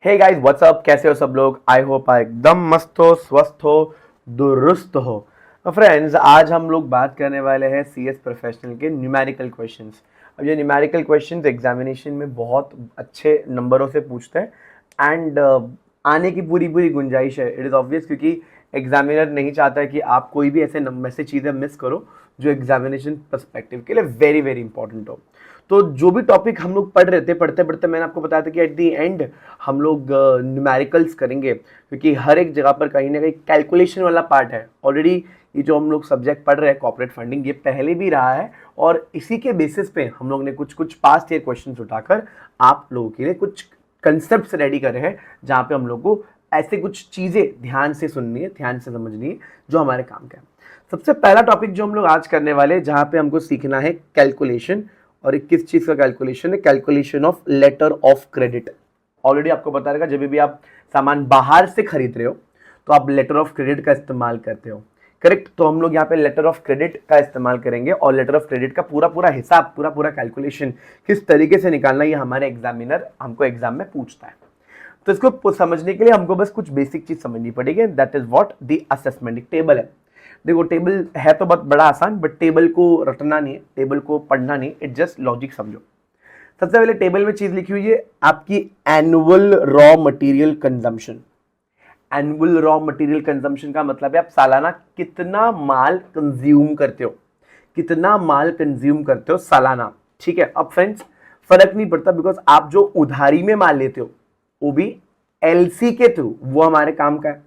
Hey guys what's up, कैसे हो सब लोग। आई होप एकदम मस्त हो, स्वस्थ हो, दुरुस्त हो। तो फ्रेंड्स, आज हम लोग बात करने वाले हैं सीएस प्रोफेशनल के न्यूमेरिकल क्वेश्चंस। अब ये न्यूमेरिकल क्वेश्चंस एग्जामिनेशन में बहुत अच्छे नंबरों से पूछते हैं एंड आने की पूरी पूरी गुंजाइश है। इट इज़ ऑब्वियस, क्योंकि एग्जामिनर नहीं चाहता है कि आप कोई भी ऐसे चीज़ें मिस करो जो एग्जामिनेशन पर्सपेक्टिव के लिए वेरी वेरी इंपॉर्टेंट हो। तो जो भी टॉपिक हम लोग पढ़ रहे थे, पढ़ते पढ़ते मैंने आपको बताया था कि एट दी एंड हम लोग न्यूमेरिकल्स करेंगे, क्योंकि हर एक जगह पर कहीं ना कहीं कैलकुलेशन वाला पार्ट है। ऑलरेडी ये जो हम लोग सब्जेक्ट पढ़ रहे हैं कॉर्पोरेट फंडिंग, ये पहले भी रहा है और इसी के बेसिस पे हम लोग ने कुछ कुछ पास्ट ईयर क्वेश्चन उठाकर आप लोगों के लिए कुछ कंसेप्ट रेडी करे हैं, जहाँ पे हम लोग को ऐसे कुछ चीज़ें ध्यान से सुननी है, ध्यान से समझनी है, जो हमारे काम का है। सबसे पहला टॉपिक जो हम लोग आज करने वाले हैं, जहाँ पे हमको सीखना है कैलकुलेशन। और किस चीज़ का कैलकुलेशन है? Calculation of letter of credit. Already आपको पता रहेगा, जब भी आप सामान बाहर से खरीद रहे हो तो आप लेटर ऑफ क्रेडिट का इस्तेमाल करते हो, करेक्ट। तो हम लोग यहाँ पे लेटर ऑफ क्रेडिट का इस्तेमाल करेंगे और लेटर ऑफ क्रेडिट का पूरा पूरा हिसाब, पूरा पूरा कैलकुलेशन किस तरीके से निकालना, ये हमारे एग्जामिनर हमको एग्जाम में पूछता है। तो इसको समझने के लिए हमको बस कुछ बेसिक चीज समझनी पड़ेगी। That is what the assessment. एक टेबल है। देखो, टेबल है तो बहुत बड़ा आसान, बट टेबल को रटना नहीं है, टेबल को पढ़ना नहीं, इट जस्ट लॉजिक समझो। सबसे पहले टेबल में चीज लिखी हुई है आपकी annual raw material consumption. Annual raw material consumption का मतलब है आप सालाना कितना माल कंज्यूम करते हो, कितना माल कंज्यूम करते हो सालाना। ठीक है। अब फ्रेंड्स, फर्क नहीं पड़ता, बिकॉज आप जो उधारी में माल लेते हो वो भी एलसी के थ्रू, वो हमारे काम का है।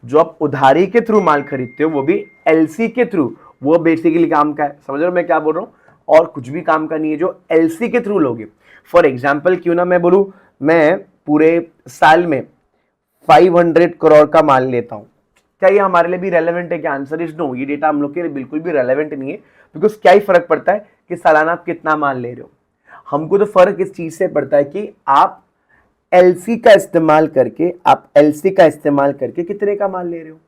जो आप उधारी के थ्रू माल खरीदते हो वो भी एलसी के थ्रू, वो बेसिकली काम का है। समझ रहे हो मैं क्या बोल रहा हूं? और कुछ भी काम का नहीं है जो एलसी के थ्रू लोगे। फॉर एग्जाम्पल क्यों ना मैं बोलूं, मैं पूरे साल में 500 करोड़ का माल लेता हूं, क्या ये हमारे लिए भी रेलेवेंट है? क्या? Answer is no. ये डेटा हम लोग के लिए बिल्कुल भी रेलेवेंट नहीं है, बिकॉज क्या ही फर्क पड़ता है कि सालाना आप कितना माल ले रहे हो। हमको तो फर्क इस चीज से पड़ता है कि आप एलसी का इस्तेमाल करके, आप एलसी का इस्तेमाल करके कितने का माल ले रहे हो।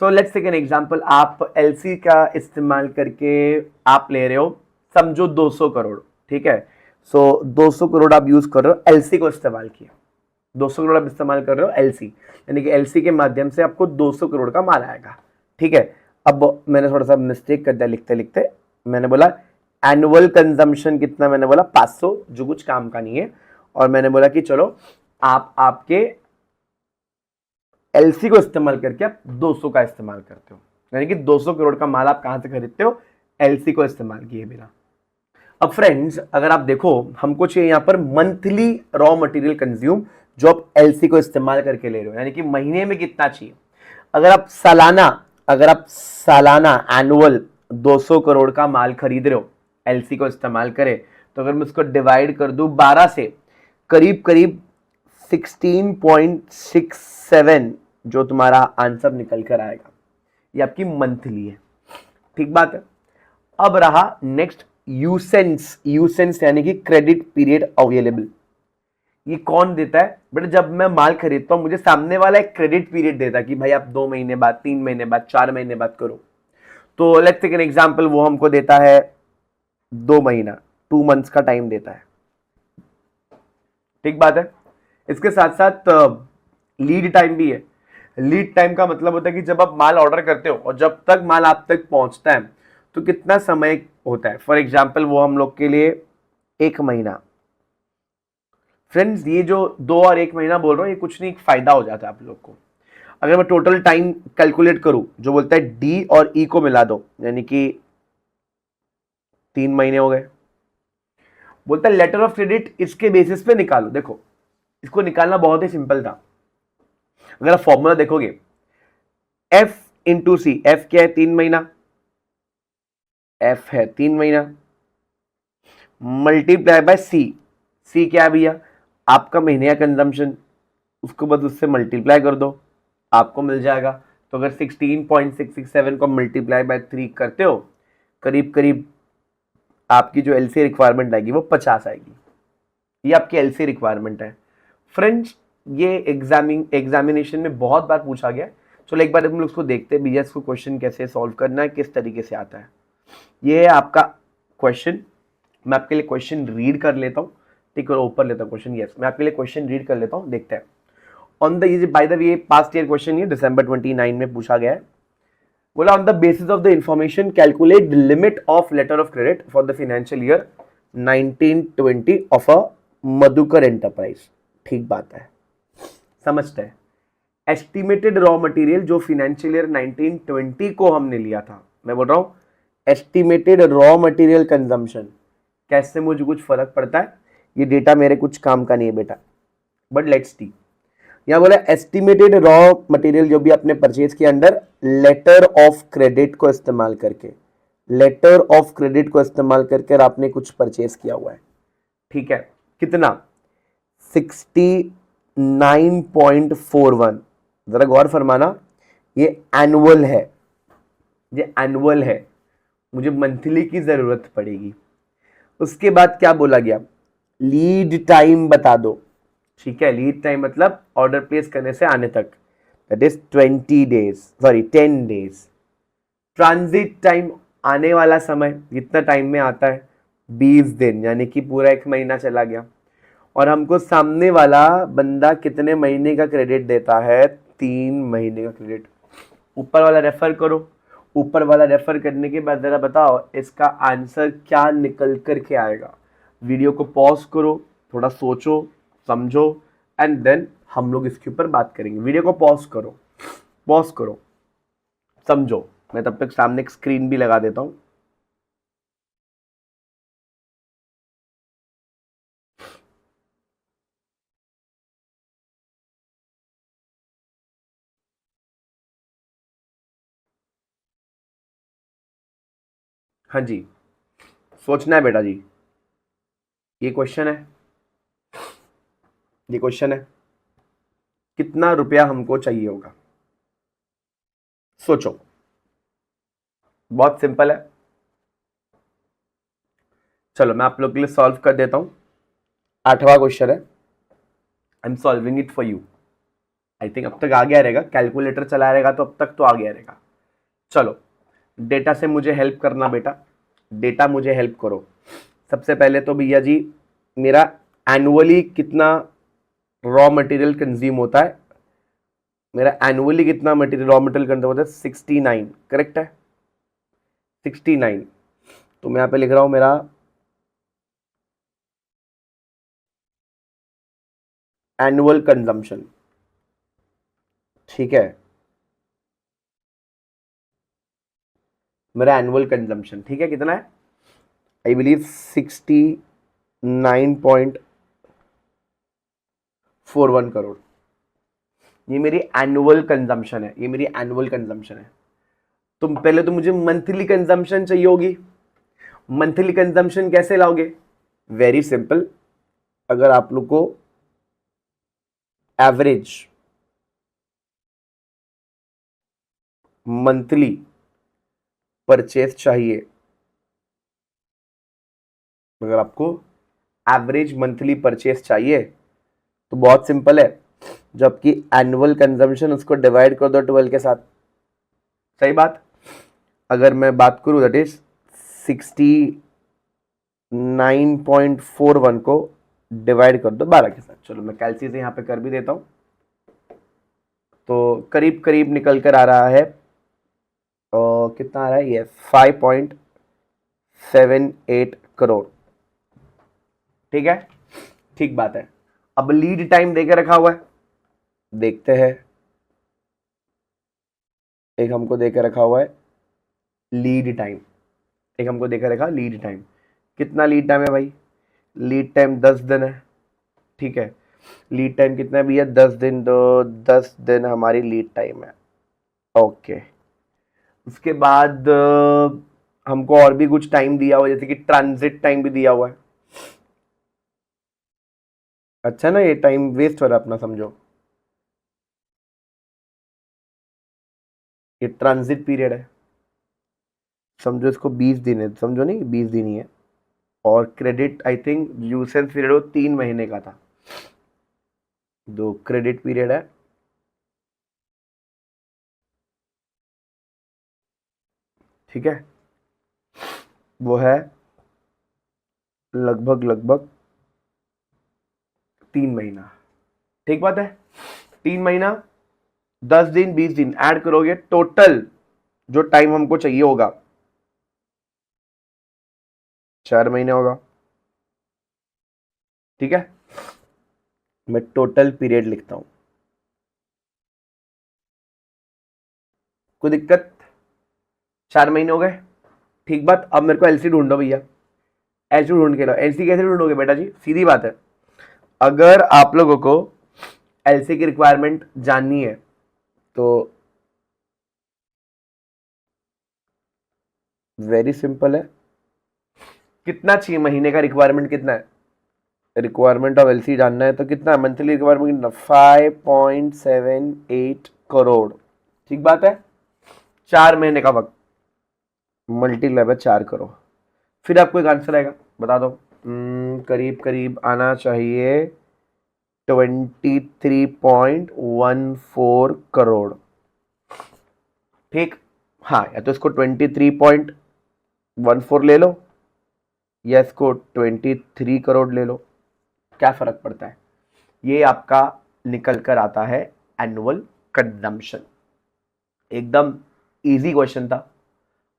So let's take an example. आप एलसी का इस्तेमाल करके आप ले रहे हो, समझो 200 करोड़। ठीक है। सो 200 करोड़ आप यूज कर रहे हो, एलसी को इस्तेमाल किया। 200 करोड़ आप इस्तेमाल कर रहे हो एलसी, यानी कि एलसी के माध्यम से आपको 200 करोड़ का माल आएगा। ठीक है। अब मैंने थोड़ा सा मिस्टेक कर दिया लिखते लिखते। मैंने बोला एनुअल कंजम्पशन कितना, मैंने बोला 500, जो कुछ काम का नहीं है। और मैंने बोला कि चलो आप आपके एलसी को इस्तेमाल करके आप 200 का इस्तेमाल करते हो, यानी कि 200 करोड़ का माल आप कहां से खरीदते हो? एलसी को इस्तेमाल किए बिना। अब फ्रेंड्स, अगर आप देखो, हमको चाहिए यहां पर मंथली रॉ मटेरियल कंज्यूम, जो आप एलसी को इस्तेमाल करके ले रहे हो, यानी कि महीने में कितना चाहिए। अगर आप सालाना एनुअल 200 करोड़ का माल खरीद रहे हो एलसी को इस्तेमाल करे, तो अगर मैं उसको डिवाइड कर दूं 12 से, करीब करीब 16.67 जो तुम्हारा आंसर निकल कर आएगा, ये आपकी मंथली है। ठीक बात है। अब रहा नेक्स्ट यूसेंस। यूसेंस यानी कि क्रेडिट पीरियड अवेलेबल। ये कौन देता है? बट जब मैं माल खरीदता हूं, मुझे सामने वाला एक क्रेडिट पीरियड देता है कि भाई आप 2 महीने बाद, 3 महीने बाद, 4 महीने बाद करो। तो लेट्स टेक एन एग्जांपल, वो हमको देता है 2 महीना, 2 मंथ्स का टाइम देता है। ठीक बात है। इसके साथ साथ लीड टाइम भी है। लीड टाइम का मतलब होता है कि जब आप माल ऑर्डर करते हो और जब तक माल आप तक पहुंचता है तो कितना समय होता है। फॉर एग्जाम्पल, वो हम लोग के लिए 1 महीना। फ्रेंड्स, ये जो 2 और 1 महीना बोल रहा हूं, ये कुछ नहीं, फायदा हो जाता है आप लोग को। अगर मैं टोटल टाइम कैलकुलेट करूं, जो बोलता है डी और ई को मिला दो, यानी कि 3 महीने हो गए। बोलता है लेटर ऑफ क्रेडिट इसके बेसिस पे निकालो। देखो, इसको निकालना बहुत ही सिंपल था। अगर आप फॉर्मूला देखोगे, एफ इंटू सी। एफ क्या है? 3 महीना। एफ है 3 महीना मल्टीप्लाई बाय सी। सी क्या है भैया? आपका महीने का कंजम्पशन। उसको बस उससे मल्टीप्लाई कर दो, आपको मिल जाएगा। तो अगर 16.667 को मल्टीप्लाई बाय 3 करते हो, करीब करीब आपकी जो एलसी रिक्वायरमेंट आएगी वो 50 आएगी। ये आपकी एलसी रिक्वायरमेंट है। फ्रेंड्स, ये एग्जामिनेशन में बहुत बार पूछा गया। चलो एक बार हम लोग उसको देखते हैं भैया, इसको क्वेश्चन कैसे सॉल्व करना है, किस तरीके से आता है। ये है आपका क्वेश्चन। मैं आपके लिए क्वेश्चन रीड कर लेता हूँ। ठीक है, ऊपर लेता हूँ क्वेश्चन। यस, मैं आपके लिए क्वेश्चन रीड कर लेता हूँ, देखते हैं। ऑन द, ये by the way past year question ये दिसंबर 29 में पूछा गया है। बोला on the basis of the information calculate the limit of letter of credit for the financial year 1920 of a Madhukar enterprise. ठीक बात है, समझते हैं। एस्टिमेटेड रॉ मटेरियल जो फाइनेंशियल ईयर 1920 को हमने लिया था, मैं बोल रहा हूं एस्टिमेटेड रॉ मटेरियल कंजम्पशन, कैसे मुझे कुछ फर्क पड़ता है, ये डेटा मेरे कुछ काम का नहीं है बेटा, बट लेट्स सी। यहां बोला एस्टिमेटेड रॉ मटेरियल जो भी आपने परचेज किया अंडर लेटर ऑफ क्रेडिट को इस्तेमाल करके, लेटर ऑफ क्रेडिट को इस्तेमाल करके आपने कुछ परचेज किया हुआ है, ठीक है। कितना? 69.41। जरा गौर फरमाना, ये एनुअल है, ये एनुअल है, मुझे मंथली की जरूरत पड़ेगी। उसके बाद क्या बोला गया? लीड टाइम बता दो, ठीक है। लीड टाइम मतलब ऑर्डर प्लेस करने से आने तक, that is 20 days, sorry 10 days. Transit time, आने वाला समय कितना टाइम में आता है? 20 दिन, यानी कि पूरा 1 महीना चला गया। और हमको सामने वाला बंदा कितने महीने का क्रेडिट देता है? 3 महीने का क्रेडिट। ऊपर वाला रेफर करो, ऊपर वाला रेफर करने के बाद जरा बताओ इसका आंसर क्या निकल करके आएगा। वीडियो को पॉज करो, थोड़ा सोचो समझो, एंड देन हम लोग इसके ऊपर बात करेंगे। वीडियो को पॉज करो, पॉज करो, समझो। मैं तब तक सामने एक स्क्रीन भी लगा देता हूं। हाँ जी, सोचना है बेटा जी। ये क्वेश्चन है, ये क्वेश्चन है, कितना रुपया हमको चाहिए होगा? सोचो, बहुत सिंपल है। चलो मैं आप लोग के लिए सॉल्व कर देता हूं। 8वां क्वेश्चन है, I am solving it for you. I think अब तक आ गया रहेगा, कैलकुलेटर चला रहेगा तो अब तक तो आ गया रहेगा। चलो डेटा से मुझे हेल्प करना बेटा, डेटा मुझे हेल्प करो। सबसे पहले तो भैया जी मेरा एनुअली कितना रॉ मटेरियल कंज्यूम होता है? मेरा एनुअली कितना मटेरियल रॉ मटेरियल कंज्यूम होता है? 69, करेक्ट है 69। तो मैं यहाँ पे लिख रहा हूं मेरा एनुअल कंजम्पशन, ठीक है। मेरा एनुअल कंजम्पशन, ठीक है, कितना है? I believe 69.41 crore. ये मेरी एनुअल कंजम्पशन है, ये मेरी एनुअल कंजम्पशन है। तो पहले तो मुझे मंथली कंजम्पशन चाहिए होगी। मंथली कंजम्पशन कैसे लाओगे? वेरी सिंपल, अगर आप लोग को एवरेज मंथली परचेज चाहिए, अगर आपको एवरेज मंथली परचेज चाहिए तो बहुत सिंपल है, जबकि एनुअल कंजम्पशन उसको डिवाइड कर दो 12 के साथ। सही बात। अगर मैं बात करूं दैट इज 69.41 को डिवाइड कर दो 12 के साथ। चलो मैं कैलसी से यहां पे कर भी देता हूं, तो करीब करीब निकल कर आ रहा है, कितना आ रहा है? ये 5.78 करोड़, ठीक है। ठीक बात है। अब लीड टाइम देके रखा हुआ है, देखते हैं। एक हमको देके रखा हुआ है लीड टाइम, एक हमको देके रखा लीड टाइम। कितना लीड टाइम है भाई? लीड टाइम 10 दिन है, ठीक है। लीड टाइम कितना है भैया? 10 दिन, तो 10 दिन हमारी लीड टाइम है, ओके। उसके बाद हमको और भी कुछ टाइम दिया हुआ है, जैसे कि ट्रांजिट टाइम भी दिया हुआ है। अच्छा ना, ये टाइम वेस्ट हो रहा है अपना, समझो ये ट्रांजिट पीरियड है, समझो इसको 20 दिन है, समझो नहीं 20 दिन ही है। और क्रेडिट आई थिंक यूसेंस पीरियड वो 3 महीने का था, दो क्रेडिट पीरियड है, ठीक है। वो है लगभग लगभग 3 महीना, ठीक बात है। 3 महीना, 10 दिन, 20 दिन ऐड करोगे, टोटल जो टाइम हमको चाहिए होगा 4 महीने होगा। ठीक है, मैं टोटल पीरियड लिखता हूं, कोई दिक्कत? 4 महीने हो गए, ठीक बात। अब मेरे को एलसी ढूंढो भैया, एलसी ढूंढ के लो। एलसी कैसे ढूंढोगे बेटा जी? सीधी बात है, अगर आप लोगों को एलसी की रिक्वायरमेंट जाननी है तो वेरी सिंपल है। कितना चाहिए महीने का रिक्वायरमेंट कितना है? रिक्वायरमेंट ऑफ एलसी जानना है तो कितना है? मंथली रिक्वायरमेंट कितना? 5.78 करोड़। ठीक बात है, 4 महीने का वक्त, मल्टीप्लाई बाय 4 करोड़। फिर आपको एक आंसर आएगा, बता दो। करीब करीब आना चाहिए 23.14 करोड़। ठीक, हाँ, या तो इसको 23.14 ले लो या इसको 23 करोड़ ले लो, क्या फर्क पड़ता है? ये आपका निकल कर आता है एनुअल कंजम्पशन। एकदम इजी क्वेश्चन था।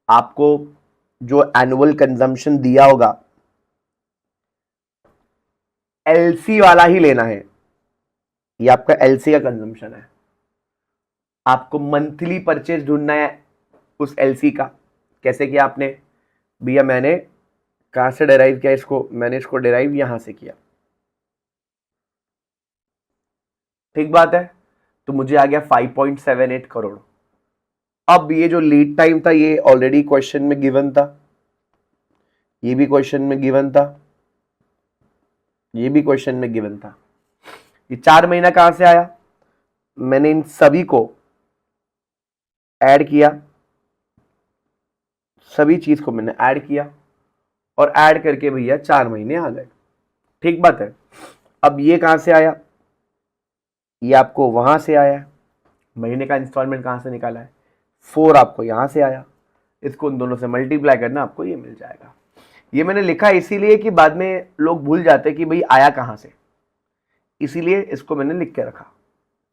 आपको जो एनुअल कंजम्पशन दिया होगा एलसी वाला ही लेना है, ये आपका एलसी का कंजम्पशन है। आपको मंथली परचेज ढूंढना है उस एलसी का। कैसे किया आपने? भैया मैंने कहां से डेराइव किया इसको? मैंने इसको डेराइव यहां से किया। ठीक बात है, तो मुझे आ गया 5.78 करोड़। अब ये जो लीड टाइम था ये ऑलरेडी क्वेश्चन में गिवन था, ये भी क्वेश्चन में गिवन था, ये भी क्वेश्चन में गिवन था। ये 4 महीना कहां से आया? मैंने इन सभी को ऐड किया, सभी चीज को मैंने ऐड किया और ऐड करके भैया 4 महीने आ गए। ठीक बात है। अब ये कहां से आया? ये आपको वहां से आया, महीने का इंस्टॉलमेंट कहां से निकाला है? 4 आपको यहां से आया, इसको उन दोनों से मल्टीप्लाई करना, आपको ये मिल जाएगा। ये मैंने लिखा इसीलिए कि बाद में लोग भूल जाते कि भाई आया कहां से, इसीलिए इसको मैंने लिख के रखा।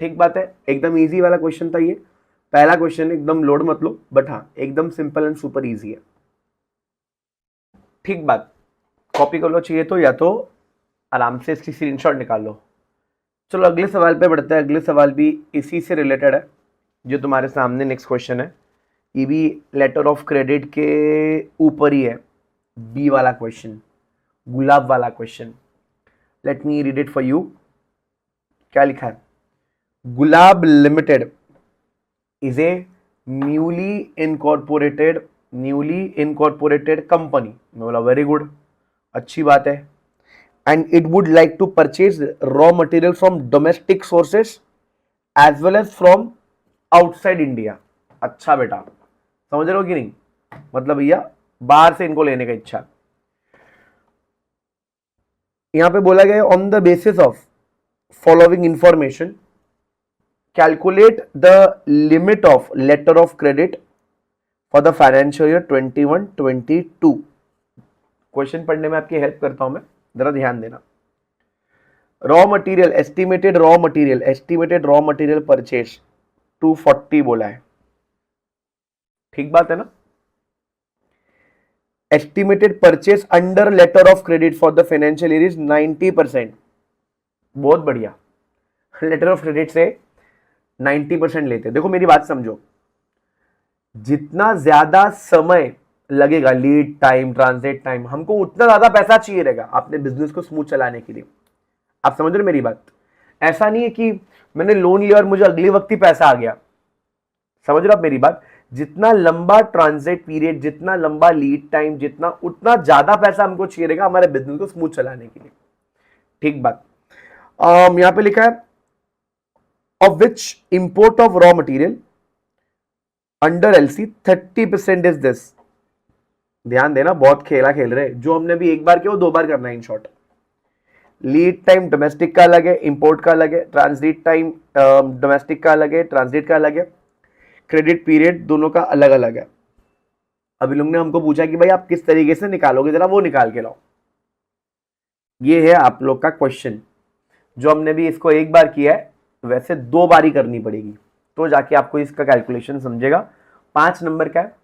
ठीक बात है, एकदम इजी वाला क्वेश्चन था ये। पहला क्वेश्चन एकदम लोड मत लो, बट हाँ एकदम सिंपल एंड सुपर इजी है। ठीक बात, कॉपी कर लो चाहिए तो, या तो आराम से इसकी स्क्रीनशॉट निकाल लो। चलो अगले सवाल पे बढ़ते हैं। अगले सवाल भी इसी से रिलेटेड है जो तुम्हारे सामने नेक्स्ट क्वेश्चन है। ये भी लेटर ऑफ क्रेडिट के ऊपर ही है, बी वाला क्वेश्चन, गुलाब वाला question. Let me read it for you. क्या लिखा है? Gulab limited is a newly incorporated company. मैं बोला वेरी गुड, अच्छी बात है। And it would like to purchase raw material from domestic sources as well as from outside India. अच्छा बेटा, समझ रहे हो कि नहीं? मतलब भैया बाहर से इनको लेने का इच्छा। यहां पे बोला गया on the basis of following information calculate the limit of letter of credit for the financial year 21-22। Question पढ़ने में आपकी हेल्प करता हूं मैं, जरा ध्यान देना। Raw material estimated raw material purchase 240 बोला है। ठीक बात है ना? Estimated purchase under letter of credit for the financial year is 90%। बहुत बढ़िया, लेटर ऑफ क्रेडिट से 90% लेते। देखो मेरी बात समझो, जितना ज्यादा समय लगेगा, लीड टाइम, ट्रांजिट टाइम, हमको उतना ज्यादा पैसा चाहिए रहेगा अपने बिजनेस को स्मूथ चलाने के लिए। आप समझ रहे मेरी बात? ऐसा नहीं है कि मैंने लोन लिया और मुझे अगले वक्त ही पैसा आ गया। समझ रहे हो आप मेरी बात? जितना लंबा ट्रांजिट पीरियड, जितना लंबा लीड टाइम, जितना उतना ज्यादा पैसा हमको चाहिए रहेगा हमारे बिजनेस को स्मूथ चलाने के लिए। ठीक बात। यहां पे लिखा है of which import of raw material under LC 30% is this. ध्यान देना, बहुत खेला खेल रहे। जो हमने भी एक बार किया वो 2 बार करना है in short. Lead time domestic का अलग है, इंपोर्ट का अलग है। ट्रांजिट टाइम डोमेस्टिक का अलग है, ट्रांजिट का अलग है। क्रेडिट पीरियड दोनों का अलग अलग है। अभी लोग ने हमको पूछा कि भाई आप किस तरीके से निकालोगे, जरा वो निकाल के लाओ। ये है आप लोग का क्वेश्चन, जो हमने भी इसको एक बार किया है वैसे 2 बारी करनी पड़ेगी, तो जाके आपको इसका कैलकुलेशन समझेगा। 5 नंबर का है,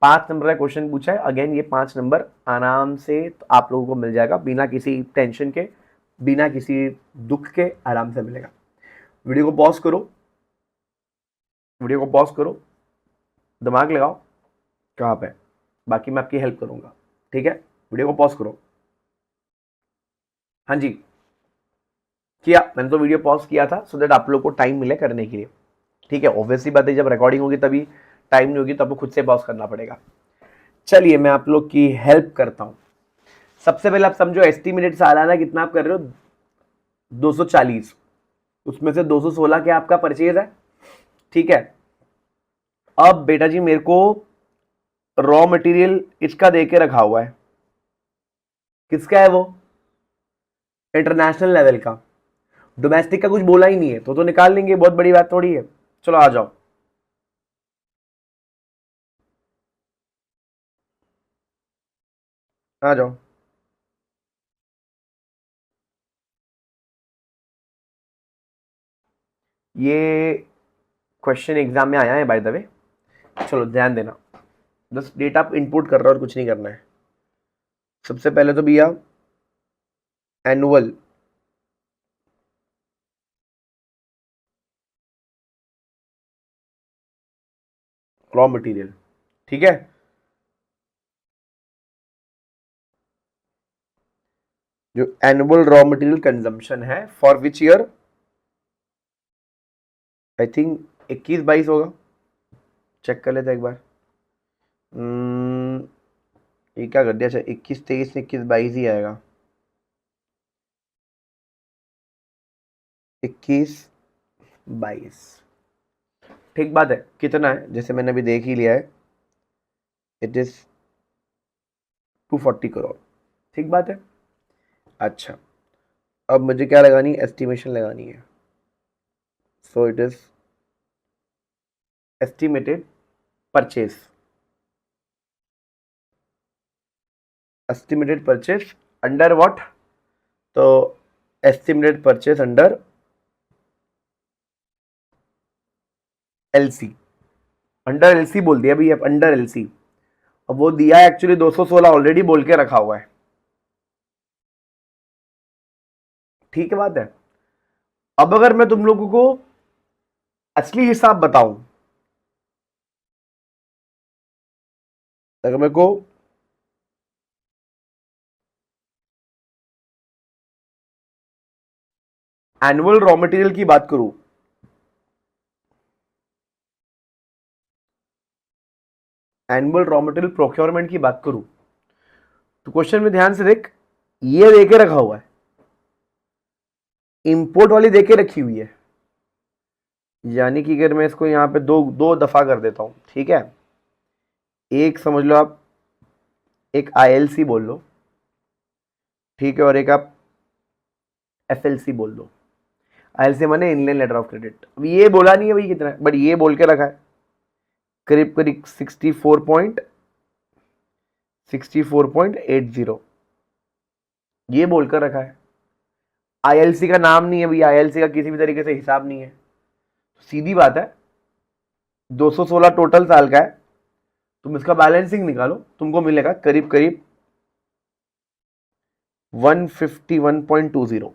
5 नंबर का क्वेश्चन पूछा है। अगेन ये 5 नंबर आराम से तो आप लोगों को मिल जाएगा, बिना किसी टेंशन के, बिना किसी दुख के आराम से मिलेगा। वीडियो को पॉज करो, वीडियो को पॉज करो, दिमाग लगाओ कहाँ पे, बाकी मैं आपकी हेल्प करूंगा। ठीक है, वीडियो को पॉज करो। हाँ जी, किया मैंने तो वीडियो पॉज किया था सो दैट आप लोग को टाइम मिले करने के लिए। ठीक है, ऑब्वियसली बात है, जब रिकॉर्डिंग होगी तभी टाइम नहीं होगी, तो आपको खुद से पॉज करना पड़ेगा। चलिए मैं आप लोग की हेल्प करता हूं। सबसे पहले आप समझो, एस्टिमेटेड सालाना कितना आप कर रहे हो, 240। उसमें से 216 क्या आपका परचेज है। ठीक है, अब बेटा जी मेरे को रॉ मटेरियल इसका दे के रखा हुआ है। किसका है वो, इंटरनेशनल लेवल का। डोमेस्टिक का कुछ बोला ही नहीं है, तो निकाल लेंगे, बहुत बड़ी बात थोड़ी है। चलो आ जाओ, आ जाओ। ये क्वेश्चन एग्जाम में आया है बाय द वे, चलो ध्यान देना। बस डेटा आप इनपुट कर रहे हो और कुछ नहीं करना है। सबसे पहले तो भैया एनुअल रॉ मटेरियल, ठीक है। जो एनुअल रॉ मटेरियल कंजम्पशन है for which year, I think 21-22 होगा। चेक कर लेते एक बार। ये क्या कर दिया, अच्छा 21-23 21-22 ही आएगा। 21-22 ठीक बात है। कितना है, जैसे मैंने अभी देख ही लिया है, इट इज 240 करोड़। ठीक बात है। अच्छा, अब मुझे क्या लगानी है, एस्टिमेशन लगानी है। So it is estimated purchase, estimated purchase under what, तो estimated purchase under LC. Under LC बोल दिया भैया, अंडर एलसी। अब वो दिया है एक्चुअली 216 ऑलरेडी बोल के रखा हुआ है। ठीक है बात है। अब अगर मैं तुम लोगों को असली हिसाब बताऊं, अगर मेरे को एनुअल रॉ मटेरियल की बात करूं, एनुअल रॉ मटेरियल प्रोक्योरमेंट की बात करूं, तो क्वेश्चन में ध्यान से देख, ये देके रखा हुआ है, इंपोर्ट वाली देके रखी हुई है। यानी कि अगर मैं इसको यहां पे दो दो दफा कर देता हूं, ठीक है, एक समझ लो आप, एक आईएलसी बोल लो, ठीक है, और एक आप एफएलसी बोल दो। आईएलसी माने इनलाइन लेटर ऑफ क्रेडिट। अब ये बोला नहीं है भाई कितना है, बट ये बोल के रखा है करीब करीब 64.80 ये बोलकर रखा है। आईएलसी का नाम नहीं है भैया, आईएलसी का किसी भी तरीके से हिसाब नहीं है। सीधी बात है, 216 टोटल साल का है, तुम इसका बैलेंसिंग निकालो, तुमको मिलेगा करीब करीब 151.20,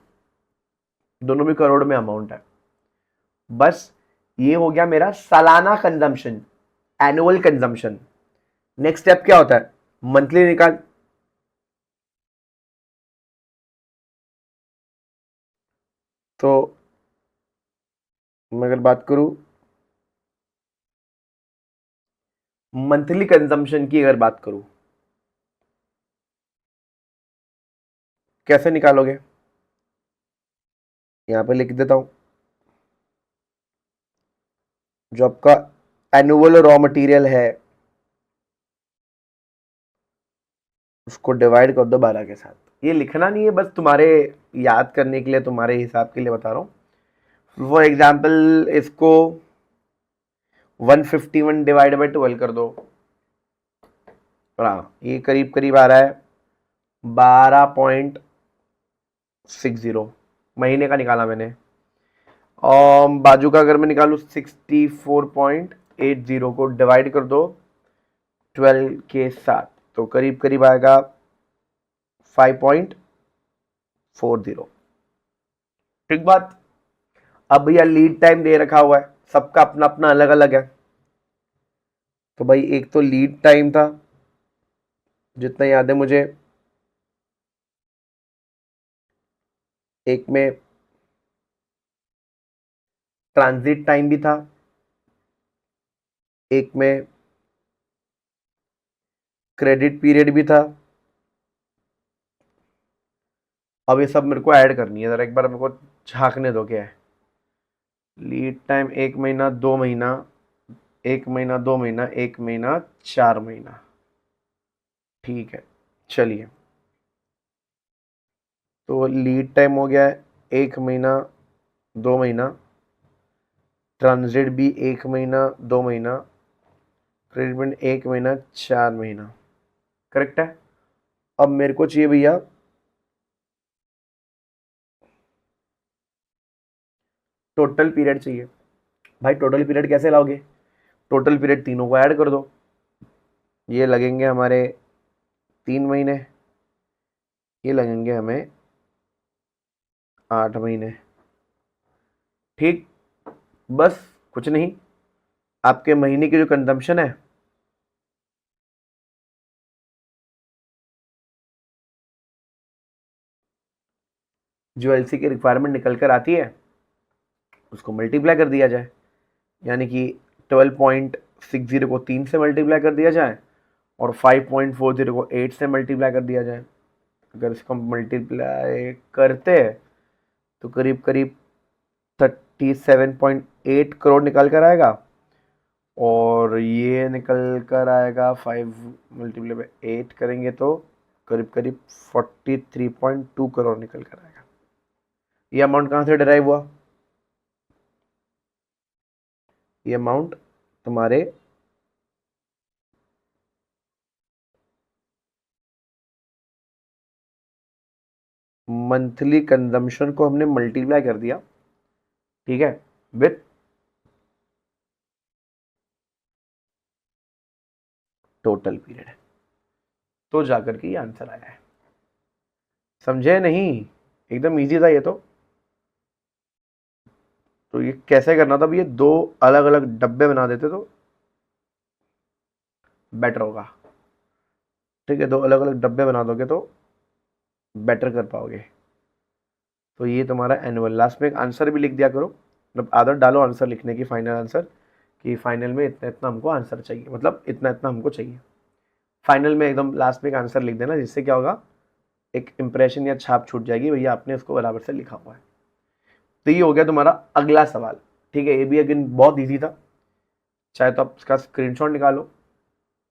दोनों भी करोड़ में अमाउंट है। बस ये हो गया मेरा सालाना consumption, annual consumption. Next step क्या होता है, मंथली निकाल। तो मैं अगर बात करूं मंथली कंजम्पशन की, अगर बात करूं कैसे निकालोगे, यहां पे लिख देता हूं। जो आपका एनुअल रॉ मटेरियल है उसको डिवाइड कर दो 12 के साथ। ये लिखना नहीं है, बस तुम्हारे याद करने के लिए, तुम्हारे हिसाब के लिए बता रहा हूं। फॉर एग्जाम्पल इसको 151 डिवाइड बाई 12 कर दो, हाँ ये करीब करीब आ रहा है 12.60, महीने का निकाला मैंने। बाजू का अगर मैं निकालूँ 64.80 को डिवाइड कर दो 12 के साथ, तो करीब करीब आएगा 5.40। ठीक बात। अब भैया लीड टाइम दे रखा हुआ है, सबका अपना अपना अलग अलग है। तो भाई एक तो लीड टाइम था, जितना याद है मुझे, एक में ट्रांजिट टाइम भी था, एक में क्रेडिट पीरियड भी था। अब ये सब मेरे को ऐड करनी है, जरा एक बार मेरे को झांकने दो क्या है। लीड टाइम 1 महीना, 2 महीना, 1 महीना, 2 महीना, 1 महीना, 4 महीना। ठीक है, चलिए। तो लीड टाइम हो गया है 1 महीना, 2 महीना, ट्रांजिट भी 1 महीना, 2 महीना, क्रेडिट 1 महीना, 4 महीना। करेक्ट है। अब मेरे को चाहिए भैया टोटल पीरियड चाहिए। भाई टोटल पीरियड कैसे लाओगे? टोटल पीरियड तीनों को ऐड कर दो। ये लगेंगे हमारे 3 महीने, ये लगेंगे हमें 8 महीने। ठीक, बस कुछ नहीं। आपके महीने की जो कंजम्पशन है, जो एलसी की रिक्वायरमेंट निकल कर आती है, उसको मल्टीप्लाई कर दिया जाए। यानी कि 12.60 को 3 से मल्टीप्लाई कर दिया जाए और 5.40 को 8 से मल्टीप्लाई कर दिया जाए। अगर इसको मल्टीप्लाई करते हैं तो करीब करीब 37.8 करोड़ निकल कर आएगा। और ये निकल कर आएगा 5 × 8 करेंगे तो करीब करीब 43.2 करोड़ निकल कर आएगा। ये अमाउंट कहाँ से डिराइव हुआ? ये अमाउंट तुम्हारे मंथली कंजम्पशन को हमने मल्टीप्लाई कर दिया, ठीक है, विथ टोटल पीरियड, तो जाकर के ये आंसर आया है। समझे नहीं? एकदम इजी था ये तो ये कैसे करना था? ये दो अलग अलग डब्बे बना देते तो बेटर होगा। ठीक है, दो अलग अलग डब्बे बना दोगे तो बेटर कर पाओगे। तो ये तुम्हारा एनुअल, लास्ट में एक आंसर भी लिख दिया करो, मतलब आदत डालो आंसर लिखने की, फाइनल आंसर, कि फाइनल में इतना इतना हमको आंसर चाहिए, मतलब इतना इतना हमको चाहिए। फाइनल में एकदम लास्ट में एक आंसर लिख देना, जिससे क्या होगा, एक इंप्रेशन या छाप छूट जाएगी, भैया आपने इसको बराबर से लिखा हुआ है। तो ये हो गया तुम्हारा अगला सवाल। ठीक है, ये भी अगेन बहुत ईजी था, चाहे तो आप इसका स्क्रीनशॉट निकालो।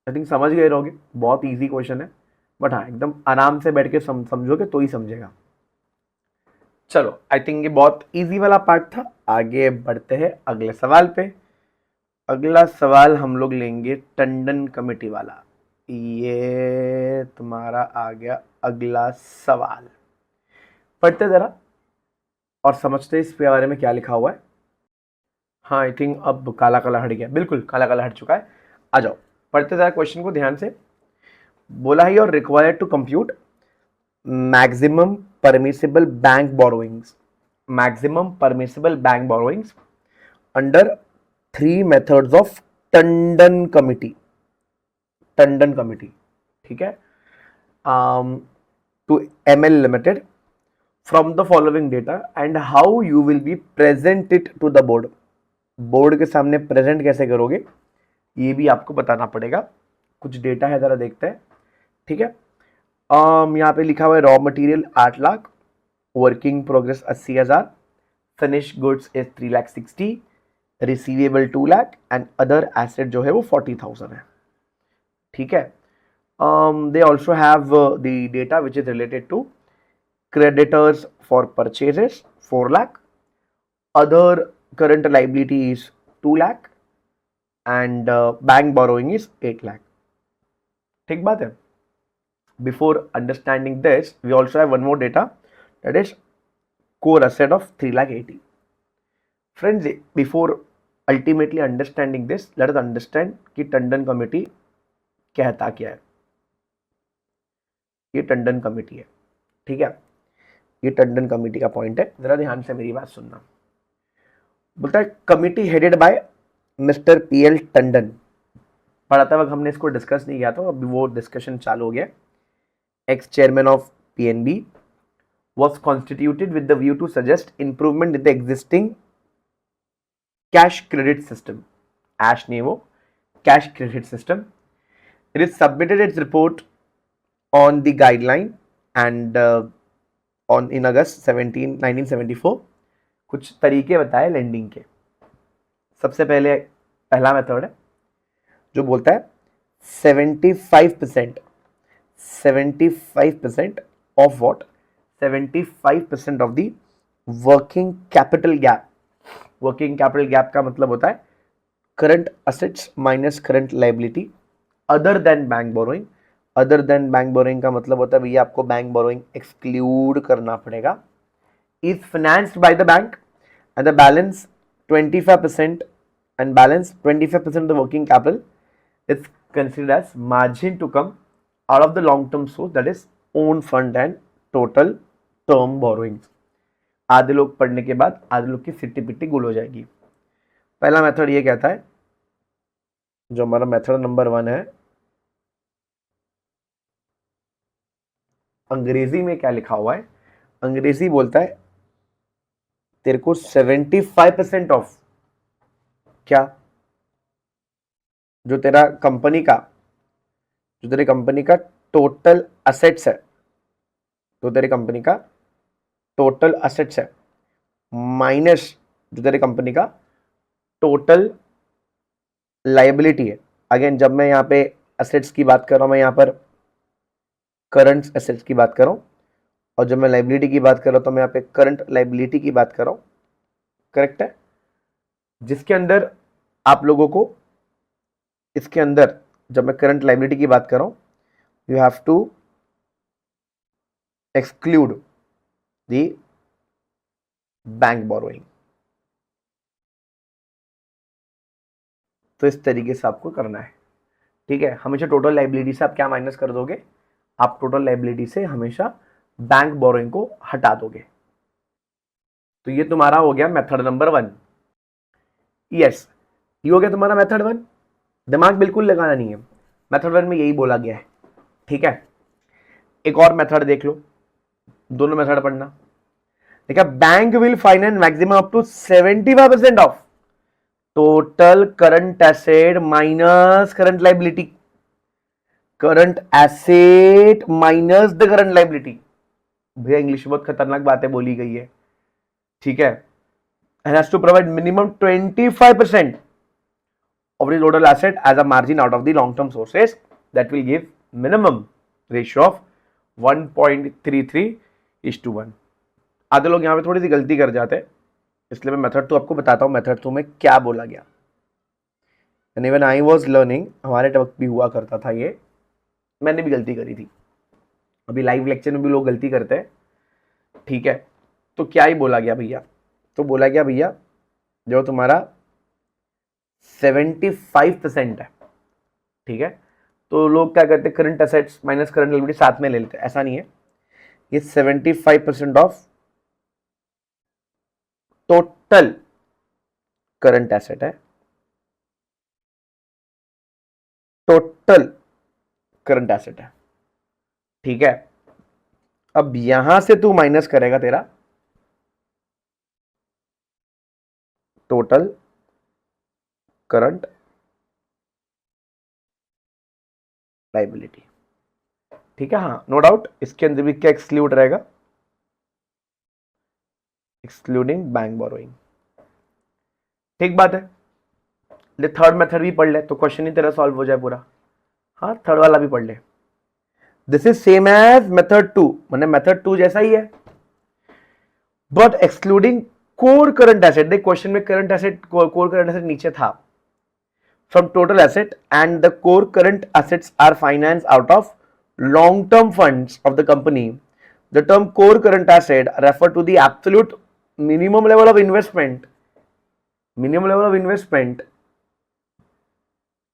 आई थिंक समझ गए रहोगे, बहुत ईजी क्वेश्चन है, बट हाँ एकदम आराम से बैठ के समझोगे तो ही समझेगा। चलो, आई थिंक ये बहुत इजी वाला पार्ट था। आगे बढ़ते हैं अगले सवाल पे। अगला सवाल हम लोग लेंगे टंडन कमेटी वाला। ये तुम्हारा आ गया अगला सवाल। पढ़ते जरा और समझते इस बारे में क्या लिखा हुआ है। हाँ, आई थिंक अब काला काला हट गया, बिल्कुल काला काला हट चुका है। आ जाओ, पढ़ते जरा क्वेश्चन को ध्यान से। बोला है और required to compute maximum permissible bank borrowings, maximum permissible bank borrowings under 3 methods of Tandon committee. Tandon committee, ठीक है, to ML limited from the following data and how you will be present it to the board. Board के सामने present कैसे करोगे, ये भी आपको बताना पड़ेगा। कुछ डेटा है, जरा देखते हैं। ठीक है, यहाँ पे लिखा हुआ है raw material 8 lakh, working progress 80,000, finish goods is 3,60,000, receivable 2 lakh and other asset जो है वो 40,000 है। ठीक है, they also have the data which is related to creditors for purchases 4 lakh, other current liability is 2 lakh and bank borrowing is 8 lakh. ठीक बात है। Before understanding this, we also have one more data, that is core asset of 3,80,000. Friends, before ultimately understanding this, let us understand कि Tandon committee कहता क्या है। ये Tandon committee है, ठीक है, ये टंडन कमेटी का पॉइंट है, जरा ध्यान से मेरी बात सुनना। बोलता है committee headed by mister PL Tandon. पढ़ाते वक्त हमने इसको डिस्कस नहीं किया था, अभी वो डिस्कशन चालू हो गया। X chairman of PNB was constituted with the view to suggest improvement in the existing cash credit system. ASH नहीं वो cash credit system. It is submitted its report on the guideline and on in August 1974 कुछ तरीके बताए lending के। सबसे पहले पहला method है जो बोलता है 75% of what 75% of the working capital gap. Working capital gap का मतलब होता है current assets minus current liability other than bank borrowing. Other than bank borrowing का मतलब होता है भैया आपको बैंक बोरोइंग एक्सक्लूड करना पड़ेगा। Is financed by the bank and the balance 25% and balance 25% of the working capital is considered as margin to come out of the long term source, that is own fund and total term borrowings। आधे लोग पढ़ने के बाद आधे लोग की सिट्टी पिट्टी गुल हो जाएगी। पहला मेथड ये कहता है, जो हमारा मेथड नंबर 1 है, अंग्रेजी में क्या लिखा हुआ है, अंग्रेजी बोलता है तेरे को 75% ऑफ क्या, जो तेरा कंपनी का, जो तेरी कंपनी का टोटल असेट्स है, तो तेरी कंपनी का टोटल असेट्स है माइनस जो तेरी कंपनी का टोटल लायबिलिटी है। अगेन जब मैं यहाँ पे असेट्स की बात कर रहा हूँ, मैं यहाँ पर करंट असेट्स की बात कर रहा हूँ, और जब मैं लायबिलिटी की बात कर रहा हूँ तो मैं यहाँ पे करंट लायबिलिटी की बात कर रहा हूँ। करेक्ट है, जिसके अंदर आप लोगों को, इसके अंदर जब मैं करंट लायबिलिटी की बात कर रहा हूँ, you have to exclude the bank borrowing. तो इस तरीके से आपको करना है, ठीक है। हमेशा टोटल लायबिलिटी से आप क्या माइनस कर दोगे, आप टोटल लायबिलिटी से हमेशा बैंक बोरोइंग को हटा दोगे। तो ये तुम्हारा हो गया मेथड नंबर 1। यस, ये हो गया तुम्हारा मेथड 1। दिमाग बिल्कुल लगाना नहीं है, मेथड 1 में यही बोला गया है, ठीक है। एक और मेथड देख लो, दोनों मेथड पढ़ना। देखा, bank will finance maximum up to 75% of total current asset minus current liability. Current asset minus the current liability. भैया इंग्लिश में बहुत खतरनाक बातें बोली गई है, ठीक है। And has to provide minimum 25% of the total asset as a margin out of the long term sources, that will give minimum ratio of 1.33:1। आधे लोग यहाँ पे थोड़ी सी गलती कर जाते हैं, इसलिए मैं मेथड 2 आपको बताता हूँ मेथड 2 में क्या बोला गया। And even I was learning, हमारे वक्त भी हुआ करता था ये, मैंने भी गलती करी थी, अभी लाइव लेक्चर में भी लोग गलती करते हैं, ठीक है। तो क्या ही बोला गया भैया, तो बोला गया भैया जो तुम्हारा 75% है, ठीक है, तो लोग क्या करते हैं, current assets minus current liability साथ में ले लेते हैं, ऐसा नहीं है। ये 75% ऑफ टोटल करंट एसेट है, टोटल करंट एसेट है, ठीक है। अब यहां से तू माइनस करेगा तेरा टोटल करंट लायबिलिटी, ठीक है। हाँ, नो डाउट इसके अंदर भी क्या एक्सक्लूड रहेगा, एक्सक्लूडिंग बैंक बोरोइंग, ठीक बात है। ले थर्ड मेथड भी पढ़ ले तो क्वेश्चन ही तेरा सॉल्व हो जाए पूरा। हाँ, थर्ड वाला भी पढ़ ले। This is same as method 2, मैंने मेथड 2 जैसा ही है, but excluding core current asset. देख क्वेश्चन में current asset, core current asset नीचे था, from total asset, and the core current assets are financed out of long term funds of the company. The term core current asset refer to the absolute minimum level of investment minimum level of investment,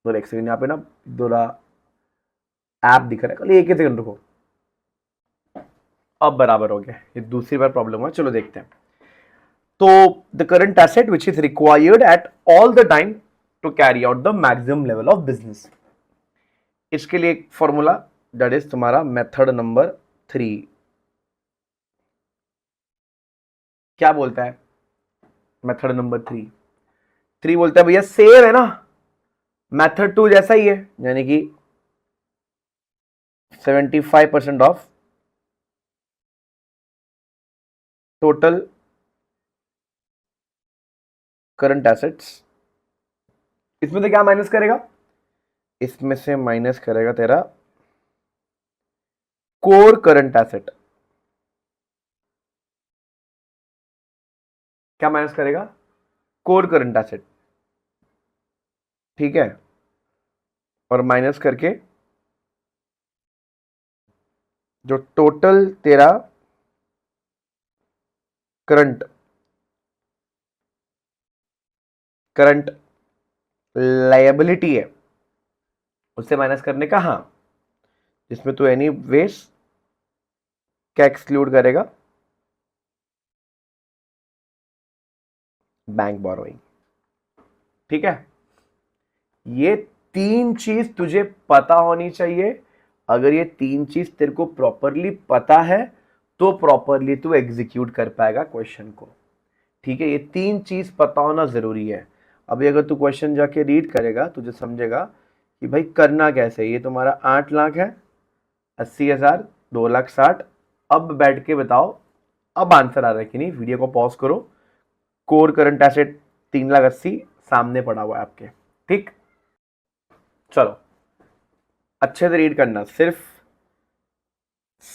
तो एक second यहाँ पे ना थोड़ा app दिख रहा है, कल एक ही सेकंड रुको, अब बराबर हो गया, ये दूसरी बार प्रॉब्लम हुआ, चलो देखते हैं। तो the current asset which is required at all the time to carry out the maximum level of business, इसके लिए एक फॉर्मूला, दैट इज तुम्हारा मेथड नंबर 3। क्या बोलता है मेथड नंबर 3 बोलता है भैया सेम है ना मेथड 2 जैसा ही है, यानी कि 75% ऑफ टोटल करंट एसेट्स। इसमें से क्या माइनस करेगा, इसमें से माइनस करेगा तेरा कोर करंट एसेट। क्या माइनस करेगा, कोर करंट एसेट, ठीक है, और माइनस करके जो टोटल तेरा करंट करंट लायबिलिटी है उससे माइनस करने का, हाँ, जिसमें तू एनी वेज क्या एक्सक्लूड करेगा, बैंक बोरोइंग, ठीक है। ये 3 चीज तुझे पता होनी चाहिए। अगर ये 3 चीज तेरे को प्रॉपरली पता है तो प्रॉपरली तू एग्जीक्यूट कर पाएगा क्वेश्चन को, ठीक है। ये 3 चीज पता होना जरूरी है। अभी अगर तू क्वेश्चन जाके रीड करेगा तुझे समझेगा कि भाई करना कैसे। ये तुम्हारा 8 लाख है, 80,000, 2,60,000। अब बैठ के बताओ, अब आंसर आ रहा है कि नहीं। वीडियो को पॉज करो। कोर करंट एसेट 3,80,000 सामने पड़ा हुआ है आपके, ठीक। चलो अच्छे से रीड करना, सिर्फ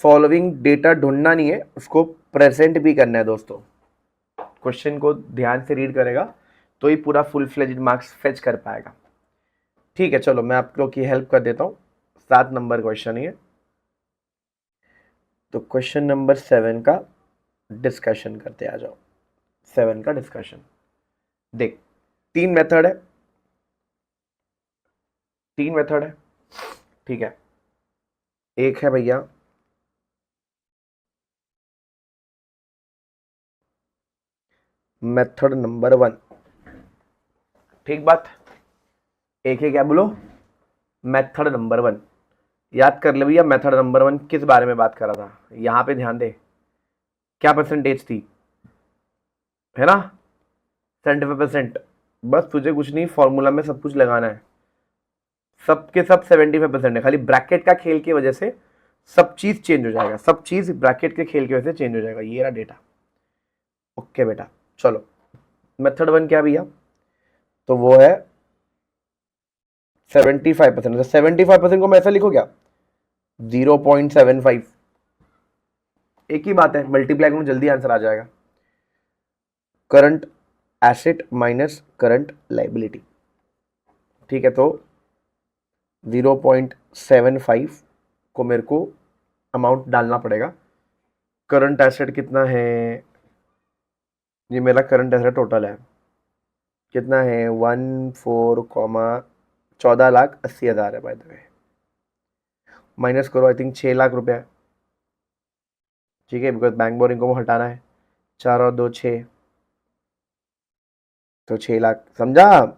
फॉलोइंग डेटा ढूंढना नहीं है, उसको प्रेजेंट भी करना है दोस्तों। क्वेश्चन को ध्यान से रीड करेगा तो ही पूरा फुल फ्लेज्ड मार्क्स फेच कर पाएगा, ठीक है। चलो मैं आप लोग की हेल्प कर देता हूँ। 7 नंबर क्वेश्चन है, तो क्वेश्चन नंबर 7 का डिस्कशन करते आ जाओ। 7 का डिस्कशन देख, 3 मेथड है, 3 मेथड है, ठीक है। एक है भैया मेथड नंबर 1, ठीक बात। एक है क्या बोलो, मेथड नंबर 1। याद कर ले भैया, मेथड नंबर 1 किस बारे में बात कर रहा था, यहां पे ध्यान दे। क्या परसेंटेज थी, है ना, 75%। बस तुझे कुछ नहीं, फॉर्मूला में सब कुछ लगाना है। सबके सब 75% है, खाली ब्रैकेट का खेल की वजह से सब चीज चेंज हो जाएगा, सब चीज ब्रैकेट के खेल की वजह से चेंज हो जाएगा। ये रहा डेटा, ओके बेटा। चलो मेथड 1 क्या भैया, तो वो है 75%। 75% को मैं ऐसा लिखो क्या, 0.75। एक ही बात है, मल्टीप्लाई करूं जल्दी आंसर आ जाएगा। Current asset minus current liability, ठीक है। तो 0.75 को मेरे को अमाउंट डालना पड़ेगा। करंट एसेट कितना है, ये मेरा करंट एसेट टोटल है, कितना है 14,80,000 है बाय द वे। माइनस करो, आई थिंक 6 लाख रुपया, ठीक है, बिकॉज बैंक बोरिंग को हटाना है। 4 और 2 6, तो 6 लाख। समझा,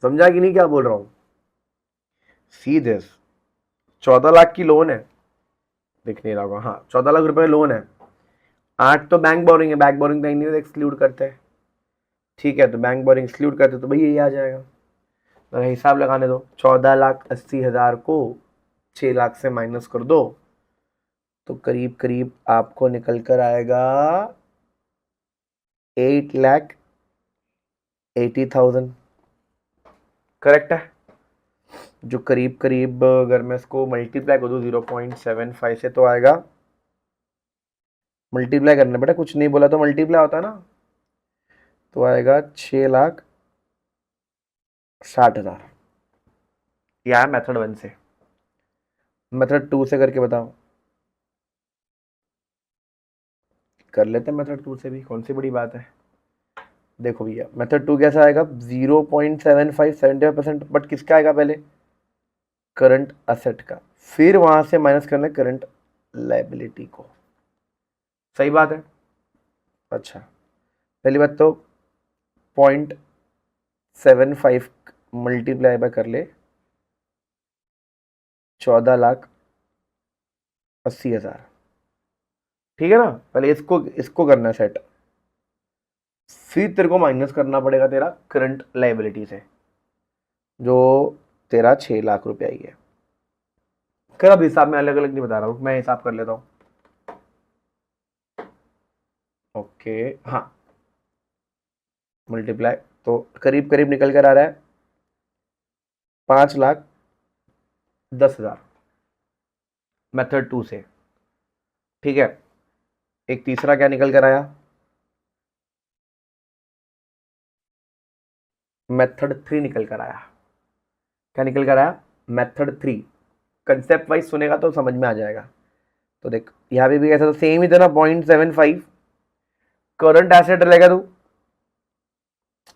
समझा कि नहीं क्या बोल रहा हूँ। सी दिस, 14 लाख की लोन है, दिख नहीं रहा होगा, हाँ 14 लाख रुपए लोन है। 8 तो बैंक बोरिंग है, बैंक बोरिंग तो नहीं एक्सक्लूड करते हैं, ठीक है। तो बैंक बोरिंग एक्सक्लूड करते तो भाई यही आ जाएगा। तो हिसाब लगाने दो, 14,80,000 को 6 लाख से माइनस कर दो, तो करीब करीब आपको निकल कर आएगा 8,80,000, करेक्ट है। जो करीब करीब अगर मैं इसको मल्टीप्लाई कर दूं 0.75 से, तो आएगा, मल्टीप्लाई करना बेटा, कुछ नहीं बोला तो मल्टीप्लाई होता है ना, तो आएगा 6,60,000। यह है मेथड 1 से। मेथड 2 से करके बताओ। कर लेते हैं मेथड 2 से भी, कौन सी बड़ी बात है। देखो भैया मेथड 2 कैसा आएगा, 0.75 बट किसका आएगा पहले, करंट असेट का, फिर वहां से माइनस करना करंट लायबिलिटी को। सही बात है। अच्छा, पहली बात तो 0.75 मल्टीप्लाई बाय कर ले 14,80,000। ठीक है ना, पहले इसको इसको करना है सेट, फिर तेरे को माइनस करना पड़ेगा तेरा करंट लायबिलिटी से, जो तेरा 6 लाख रुपया ही है। कर अब हिसाब में अलग अलग नहीं बता रहा हूँ, मैं हिसाब कर लेता हूँ। ओके, हाँ, मल्टीप्लाई तो करीब करीब निकल कर आ रहा है 5,10,000 मेथड 2 से। ठीक है, एक तीसरा क्या निकल कर आया, मेथड 3 निकल कर आया। क्या निकल कर आया, मेथड 3। कंसेप्ट वाइज सुनेगा तो समझ में आ जाएगा। तो देख यहाँ पे भी ऐसा, तो सेम ही था ना, 0.75 करंट एसेट रहेगा तू,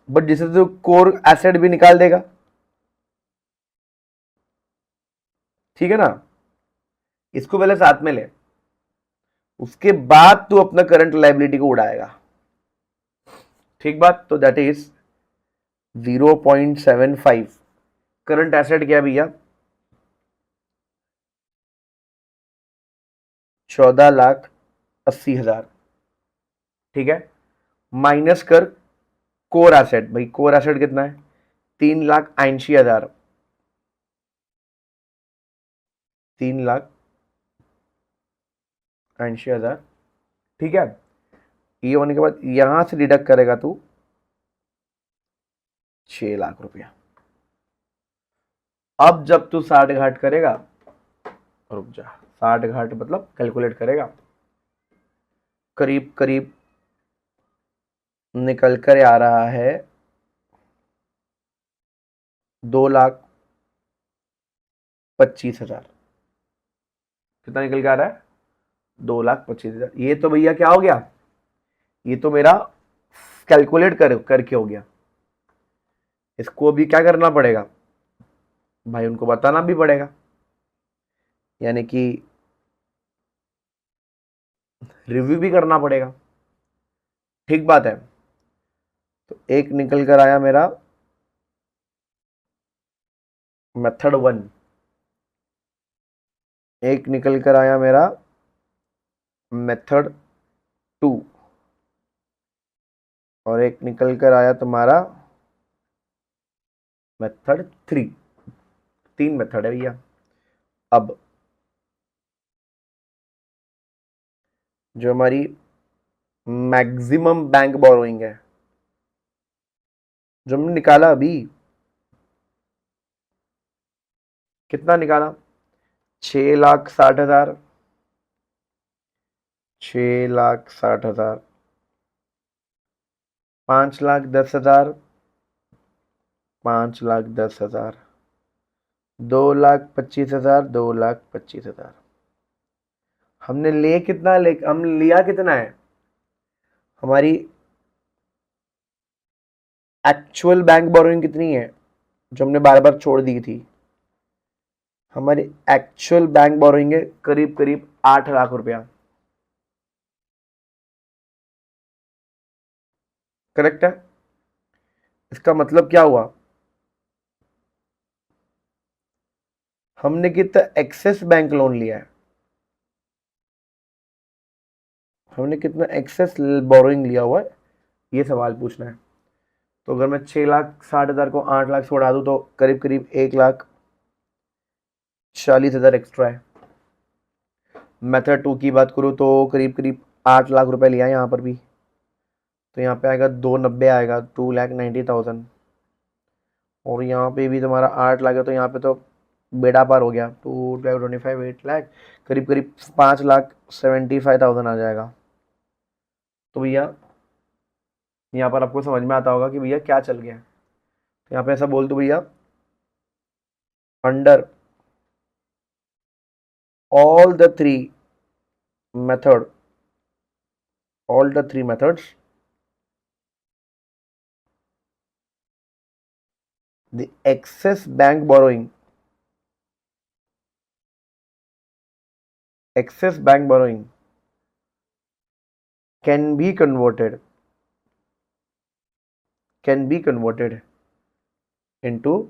बट जिसे तू कोर एसेट भी निकाल देगा। ठीक है ना, इसको पहले साथ में ले, उसके बाद तू अपना करंट लायबिलिटी को उड़ाएगा। ठीक बात, तो दैट इज 0.75 करंट एसेट क्या भैया, 14,80,000। ठीक है, माइनस कर कोर एसेट, भाई कोर एसेट कितना है, 3,80,000, 3,80,000। ठीक है, ये होने के बाद यहां से डिडक्ट करेगा तू 6 लाख रुपया। अब जब तू 60 घाट करेगा, रुक जा, 60 घाट मतलब कैलकुलेट करेगा, करीब करीब निकल कर आ रहा है 2,25,000। कितना निकल के आ रहा है, 2,25,000। ये तो भैया क्या हो गया, ये तो मेरा कैलकुलेट करके हो गया। इसको भी क्या करना पड़ेगा भाई, उनको बताना भी पड़ेगा, यानी कि रिव्यू भी करना पड़ेगा। ठीक बात है। तो एक निकल कर आया मेरा मेथड 1, एक निकल कर आया मेरा मेथड 2, और एक निकल कर आया तुम्हारा मेथड 3। 3 मेथड है भैया। अब जो हमारी मैक्सिमम बैंक बोरोइंग है, जो हमने निकाला अभी, कितना निकाला, 6,60,000, 6,60,000, 5,10,000, 5,10,000, 2,25,000, 2,25,000। हमने ले कितना, ले हम लिया कितना है, हमारी एक्चुअल बैंक बोरोइंग कितनी है, जो हमने बार बार छोड़ दी थी, हमारी एक्चुअल बैंक बोरोइंग है करीब करीब 8 लाख रुपया। करेक्ट है। इसका मतलब क्या हुआ, हमने कितना एक्सेस बैंक लोन लिया है, हमने कितना एक्सेस बोरोइंग लिया हुआ है, ये सवाल पूछना है। तो अगर मैं 6,60,000 को 8 लाख से उड़ा दूं तो करीब करीब 1,40,000 एक्स्ट्रा है। मेथड 2 की बात करूँ तो करीब करीब 8 लाख रुपए लिया है यहाँ पर भी, तो यहाँ पे आएगा 290 आएगा, 2,90,000। और यहाँ पे भी तुम्हारा 8 लाख है, तो यहाँ पे तो बेड़ा पार हो गया, 2,25,000, 8 लाख, करीब करीब 5,75,000 आ जाएगा। तो भैया यहाँ पर आपको समझ में आता होगा कि भैया क्या चल गया है। तो यहाँ पे ऐसा बोल दो भैया, under all the three method all the three methods the excess bank borrowing, excess bank borrowing can be converted into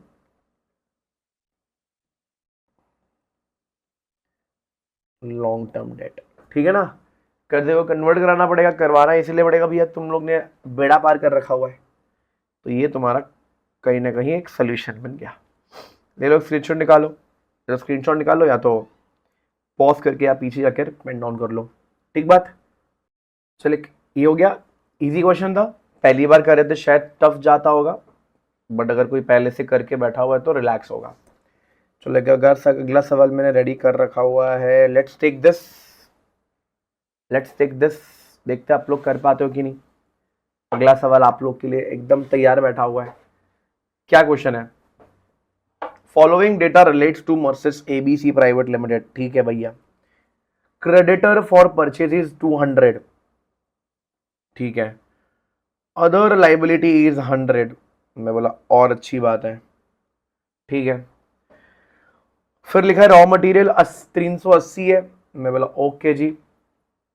long term debt. ठीक है ना, कर्जे को कन्वर्ट कराना पड़ेगा, करवाना इसलिए पड़ेगा भैया तुम लोग ने बेड़ा पार कर रखा हुआ है। तो ये तुम्हारा कहीं ना कहीं एक सोल्यूशन बन गया। ले लो स्क्रीनशॉट निकालो, स्क्रीनशॉट निकालो या तो पॉज करके या पीछे जाकर पेन डाउन कर लो। ठीक बात। चलिए, ये हो गया, इजी क्वेश्चन था, पहली बार कर रहे थे शायद टफ जाता होगा, बट अगर कोई पहले से करके बैठा हुआ है तो रिलैक्स होगा। चलो अगला सवाल मैंने रेडी कर रखा हुआ है। लेट्स टेक दिस, देखते हैं आप लोग कर पाते हो कि नहीं। अगला सवाल आप लोग के लिए एकदम तैयार बैठा हुआ है। क्या क्वेश्चन है? Following data relates to messrs ABC private limited. ठीक है भैया, क्रेडिटर फॉर परचेज इज 200, ठीक है, अदर लाइबिलिटी इज 100। मैं बोला और अच्छी बात है, ठीक है। फिर लिखा है रॉ मटेरियल 380 है, मैं बोला okay ji.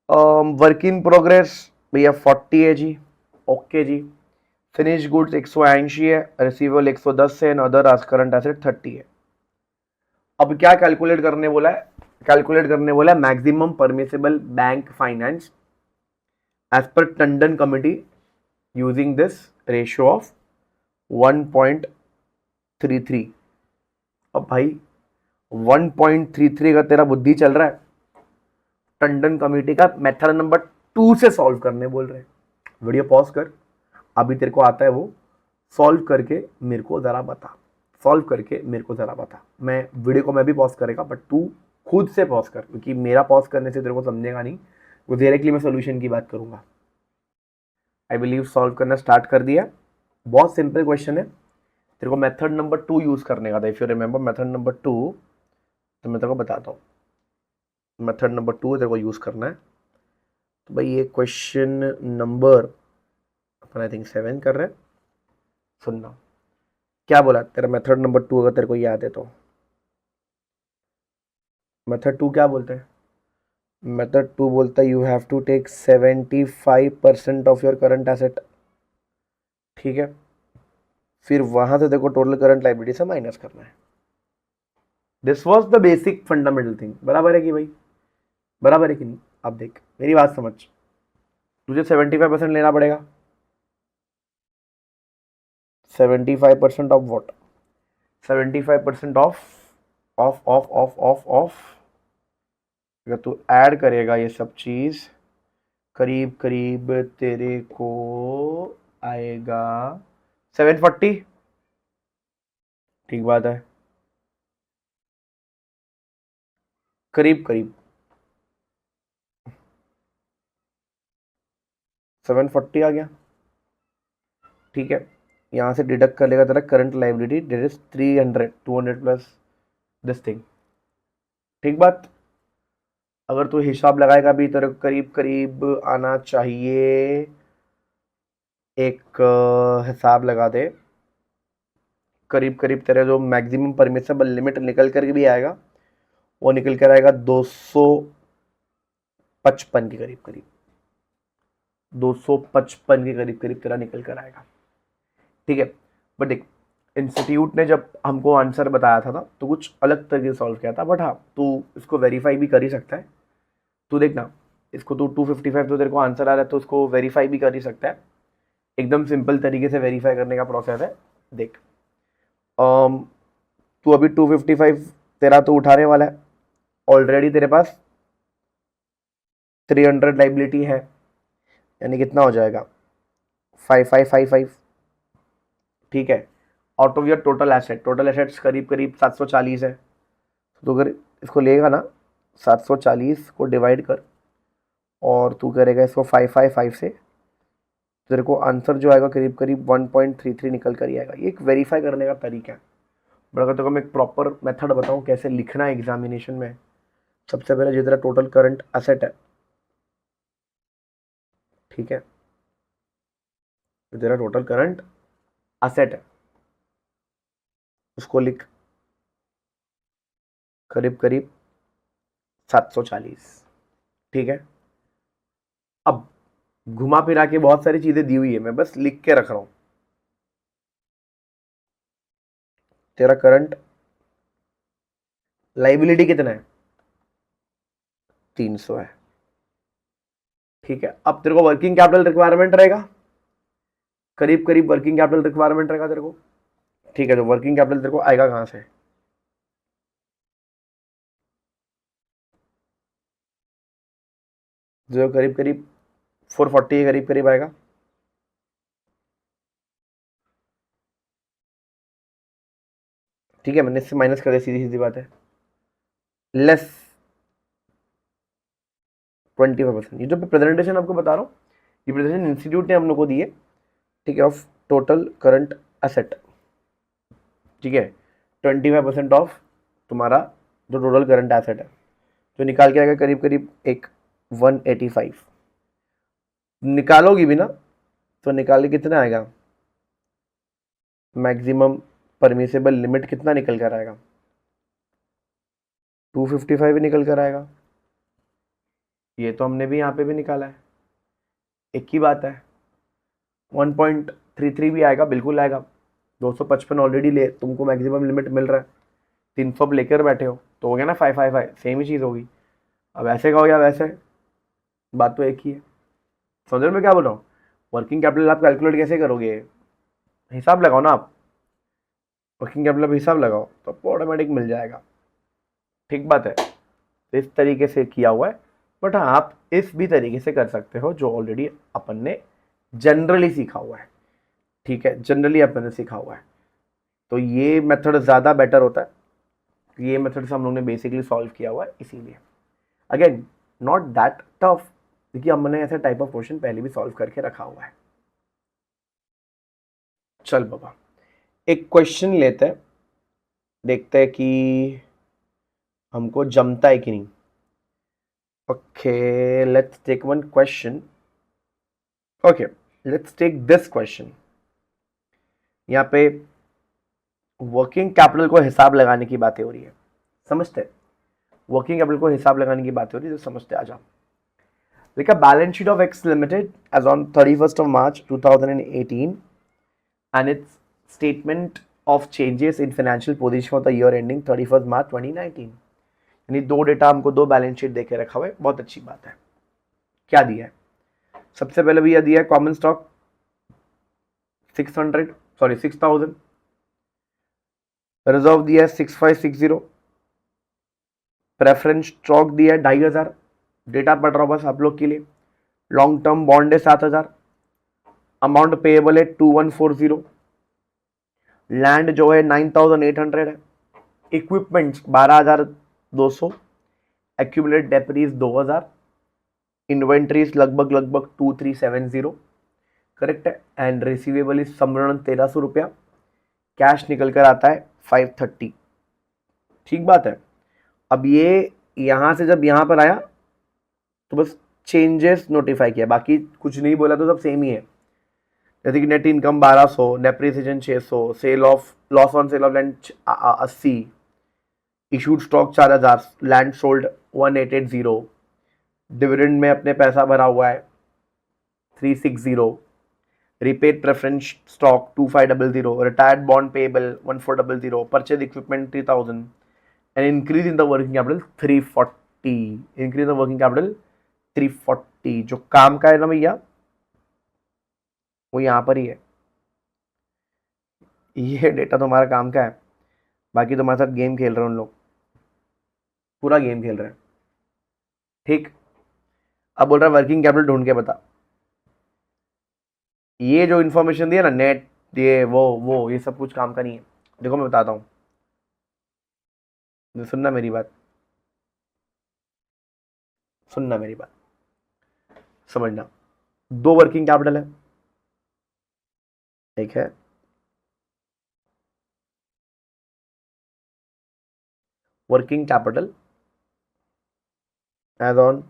Work in progress भैया 40 है जी, ओके जी। फिनिश गुड्स 180 है, रिसीवेबल 110 है, अदर आज करंट एसेट 30 है। अब क्या कैलकुलेट करने बोला है? कैलकुलेट करने बोला है maximum permissible bank finance as पर Tandon committee using this ratio of 1.33। अब भाई 1.33 का तेरा बुद्धि चल रहा है, टंडन कमेटी का मेथड नंबर 2 से सॉल्व करने बोल रहे हैं। वीडियो पॉज कर, अभी तेरे को आता है वो, सॉल्व करके मेरे को जरा बता, सॉल्व करके मेरे को जरा बता। मैं वीडियो को मैं भी पॉज करेगा, बट तू खुद से पॉज कर, क्योंकि मेरा पॉज करने से तेरे को समझेगा नहीं, वो डायरेक्टली मैं सोल्यूशन की बात करूंगा। आई बिलीव सॉल्व करना स्टार्ट कर दिया। बहुत सिंपल क्वेश्चन है, तेरे को मेथड नंबर 2 यूज करने का था। If you remember method number 2, तो मैं तेरे को बताता हूँ। मेथड नंबर 2 तेरे को यूज करना है। तो भाई ये question number upon I think 7 कर रहे हैं। सुनना क्या बोला तेरा मेथड नंबर 2, अगर तेरे को याद है तो। मेथड 2 क्या बोलते हैं? मेथड 2 बोलता है you have to take 75% of your current asset, ठीक है, फिर वहां से देखो टोटल करंट लाइबिलिटी से माइनस करना है। This was the basic fundamental thing. बराबर है कि भाई? बराबर है कि नहीं? अब देख मेरी बात समझ, तुझे 75% लेना पड़ेगा। 75% ऑफ वॉट? 75% ऑफ अगर तू ऐड करेगा ये सब चीज, करीब करीब तेरे को आएगा 740। ठीक बात है, करीब करीब 740 आ गया, ठीक है। यहाँ से डिडक्ट कर लेगा तेरा current liability, debt is 300, 200 plus this thing. ठीक बात। अगर तू हिसाब लगाएगा भी तेरे को करीब करीब आना चाहिए, एक हिसाब लगा दे, करीब करीब तेरा जो मैक्सिमम परमिसेबल लिमिट निकल कर भी आएगा, वो निकल कर आएगा 255 के करीब करीब, 255 के करीब करीब तेरा निकल कर आएगा, ठीक है। बट देख, इंस्टीट्यूट ने जब हमको आंसर बताया था ना, तो कुछ अलग तरीके से सॉल्व किया था, बट हाँ तू इसको वेरीफाई भी कर ही सकता है। तू देखना, इसको तू 255 तो तेरे को आंसर आ रहा है, तो उसको वेरीफाई भी कर ही सकता है। एकदम सिंपल तरीके से वेरीफाई करने का प्रोसेस है। देख, तू अभी 255 तेरा तो उठाने वाला है, ऑलरेडी तेरे पास 300 लाइबिलिटी है, यानी कितना हो जाएगा 5555, ठीक है। Out of your total asset, total assets करीब करीब 740 है। तो अगर इसको लेगा ना, 740 को डिवाइड कर और तू करेगा इसको 555 से, तेरे को आंसर जो आएगा करीब करीब 1.33 निकल कर ही आएगा। ये एक वेरीफाई करने का तरीका है। बट अगर तो मैं एक प्रॉपर मेथड बताऊँ कैसे लिखना है एग्जामिनेशन में, सबसे पहले जो तेरा टोटल करंट एसेट है, ठीक है, जो तेरा टोटल करंट एसेट है, उसको लिख करीब करीब 740। ठीक है, अब घुमा फिरा के बहुत सारी चीजें दी हुई है, मैं बस लिख के रख रहा हूं। तेरा करंट लाइबिलिटी कितना है? 300 है। ठीक है, अब तेरे को वर्किंग कैपिटल रिक्वायरमेंट रहेगा, करीब करीब वर्किंग कैपिटल रिक्वायरमेंट रहेगा तेरे को। ठीक है, तो वर्किंग कैपिटल तेरे को आएगा कहां से? जो करीब करीब 440 के करीब करीब आएगा। ठीक है, मैंने इससे माइनस कर दिया, सीधी सीधी बात है। लेस 25%। ये जो प्रेजेंटेशन आपको बता रहा हूँ, ये प्रेजेंटेशन इंस्टीट्यूट ने हम लोग को दी है। ठीक है, ऑफ टोटल करंट एसेट। ठीक है, 25% ऑफ तुम्हारा जो टोटल करंट एसेट है, जो निकाल के आएगा करीब करीब एक 185। निकालोगी भी ना तो निकाल के कितना आएगा? मैक्सिमम परमिसेबल लिमिट कितना निकल कर आएगा? 255 ही निकल कर आएगा। ये तो हमने भी यहाँ पे भी निकाला है, एक ही बात है। 1.33 भी आएगा, बिल्कुल आएगा। 255 ऑलरेडी ले तुमको मैक्सिमम लिमिट मिल रहा है, 300 लेकर बैठे हो तो हो गया ना 555, सेम ही चीज़ होगी। अब ऐसे का हो या वैसे, बात तो एक ही है। समझ रहे हो मैं क्या बोल रहा हूँ? वर्किंग कैपिटल आप कैलकुलेट कैसे करोगे? हिसाब लगाओ ना आप, वर्किंग कैपिटल पे हिसाब लगाओ तो आपको ऑटोमेटिक मिल जाएगा। ठीक बात है, तो इस तरीके से किया हुआ है। बट हाँ, आप इस भी तरीके से कर सकते हो जो ऑलरेडी अपन ने जनरली सीखा हुआ है। ठीक है, जनरली अपन ने सीखा हुआ है, तो ये मेथड ज़्यादा बेटर होता है। ये मेथड से हम लोग ने बेसिकली सॉल्व किया हुआ है, इसीलिए अगेन नॉट दैट टफ, क्योंकि हमने ऐसे टाइप ऑफ क्वेश्चन पहले भी सॉल्व करके रखा हुआ है। चल बाबा, एक क्वेश्चन लेते हैं, देखते हैं कि हमको जमता है कि नहीं। Okay, let's take one question. Okay, let's take this question. यहाँ पे वर्किंग कैपिटल को हिसाब लगाने की बातें हो रही है, समझते? वर्किंग कैपिटल को हिसाब लगाने की बातें हो रही है, तो समझते आ जाओ। देखा, balance sheet of X limited as on 31st of March 2018 and its statement of changes in financial position for the year ending 31st March 2019। यानी दो डेटा हमको, दो बैलेंस शीट देके रखा हुआ है, बहुत अच्छी बात है। क्या दिया है? सबसे पहले भैया दिया है कॉमन स्टॉक 6,000। रिजर्व दिया है 6560। प्रेफरेंस स्टॉक दिया है 2,500। डेटा पढ़ रहा हूँ बस आप लोग के लिए। लॉन्ग टर्म बॉन्ड है 7,000। अमाउंट पेएबल है 2140। लैंड जो है 9,800 है। इक्विपमेंट्स 12,200। एक्यूमुलेट डेपरीज 2,000। इन्वेंट्रीज लगभग लगभग 2370। करेक्ट है। एंड रिसीवेबल इज संवरण 1,300 रुपया। कैश निकल कर आता है 530। ठीक बात है। अब ये यहां से जब यहां पर आया तो बस चेंजेस नोटिफाई किया, बाकी कुछ नहीं बोला, तो सब सेम ही है। जैसे कि net income 1,200, depreciation 600, sale of loss on sale of land 80, issued stock 4,000, land sold 1,880, dividend में अपने पैसा भरा हुआ है 360, repaid preference stock 2,500, retired bond payable 1,400, purchase equipment 3,000 and increase in the working capital 340। Increase the working capital 340। जो काम का है ना भैया, वो यहां पर ही है। ये डेटा तुम्हारा काम का है, बाकी तुम्हारे साथ गेम खेल रहे हैं उन लोग, पूरा गेम खेल रहे हैं। ठीक, अब बोल रहा है वर्किंग कैपिटल ढूंढ के बता। ये जो इन्फॉर्मेशन दिया ना, नेट ये वो ये सब कुछ काम का नहीं है। देखो मैं बताता हूँ, सुनना मेरी बात, सुनना मेरी बात, समझना। दो वर्किंग कैपिटल है, एक है working capital as on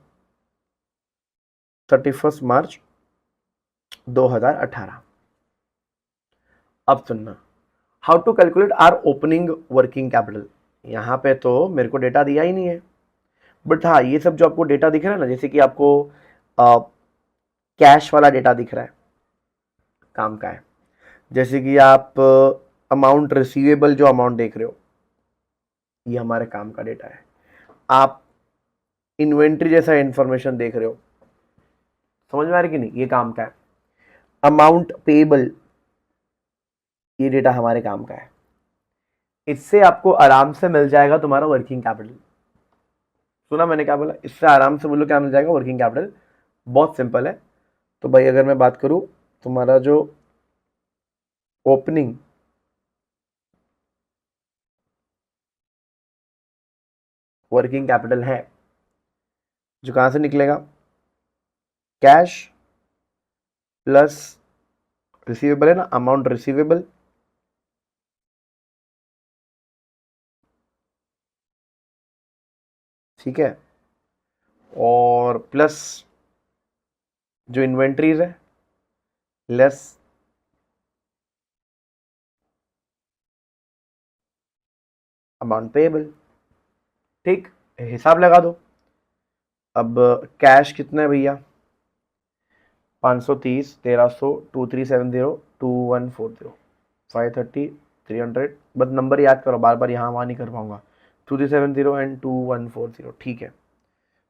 31st March 2018। अब सुनना, how to calculate are opening working capital. यहाँ पे तो मेरे को डेटा दिया ही नहीं है, बट हाँ ये सब जो आपको डेटा दिख रहा है ना, जैसे कि आपको कैश वाला डेटा दिख रहा है, काम का है। जैसे कि आप अमाउंट रिसीवेबल जो अमाउंट देख रहे हो, ये हमारे काम का डेटा है। आप इन्वेंट्री जैसा इंफॉर्मेशन देख रहे हो, समझ में आ रही कि नहीं, ये काम का है। अमाउंट पेबल, ये डेटा हमारे काम का है। इससे आपको आराम से मिल जाएगा तुम्हारा वर्किंग कैपिटल। सुना मैंने क्या बोला, इससे आराम से बोलो क्या मिल जाएगा, वर्किंग कैपिटल। बहुत सिंपल है। तो भाई अगर मैं बात करूं, तुम्हारा जो ओपनिंग वर्किंग कैपिटल है, जो कहां से निकलेगा, कैश प्लस रिसीवेबल है ना, अमाउंट रिसीवेबल ठीक है, और प्लस जो इन्वेंट्रीज है, लेस अमाउंट पेएबल। ठीक, हिसाब लगा दो। अब कैश कितना है भैया, 530, 1300, 2370, 2140, 530, 300। बस नंबर याद करो, बार बार यहाँ वहाँ नहीं कर पाऊंगा। 2370 एंड 2140, ठीक है।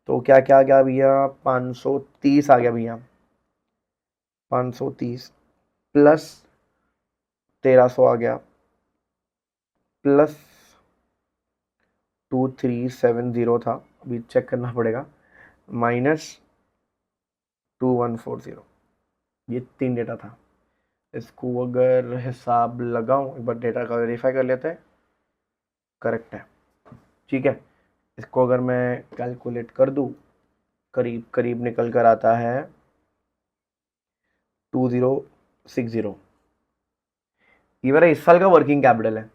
तो क्या क्या आ गया भैया, 530 आ गया भैया, 530 प्लस 1300 आ गया, प्लस 2370 था, अभी चेक करना पड़ेगा, माइनस 2140। ये 3 डेटा था। इसको अगर हिसाब लगाऊं, एक बार डेटा का वेरीफाई कर लेते हैं, करेक्ट है, ठीक है। इसको अगर मैं कैलकुलेट कर दूं, करीब करीब निकल कर आता है 2060। ये मेरा इस साल का वर्किंग कैपिटल है।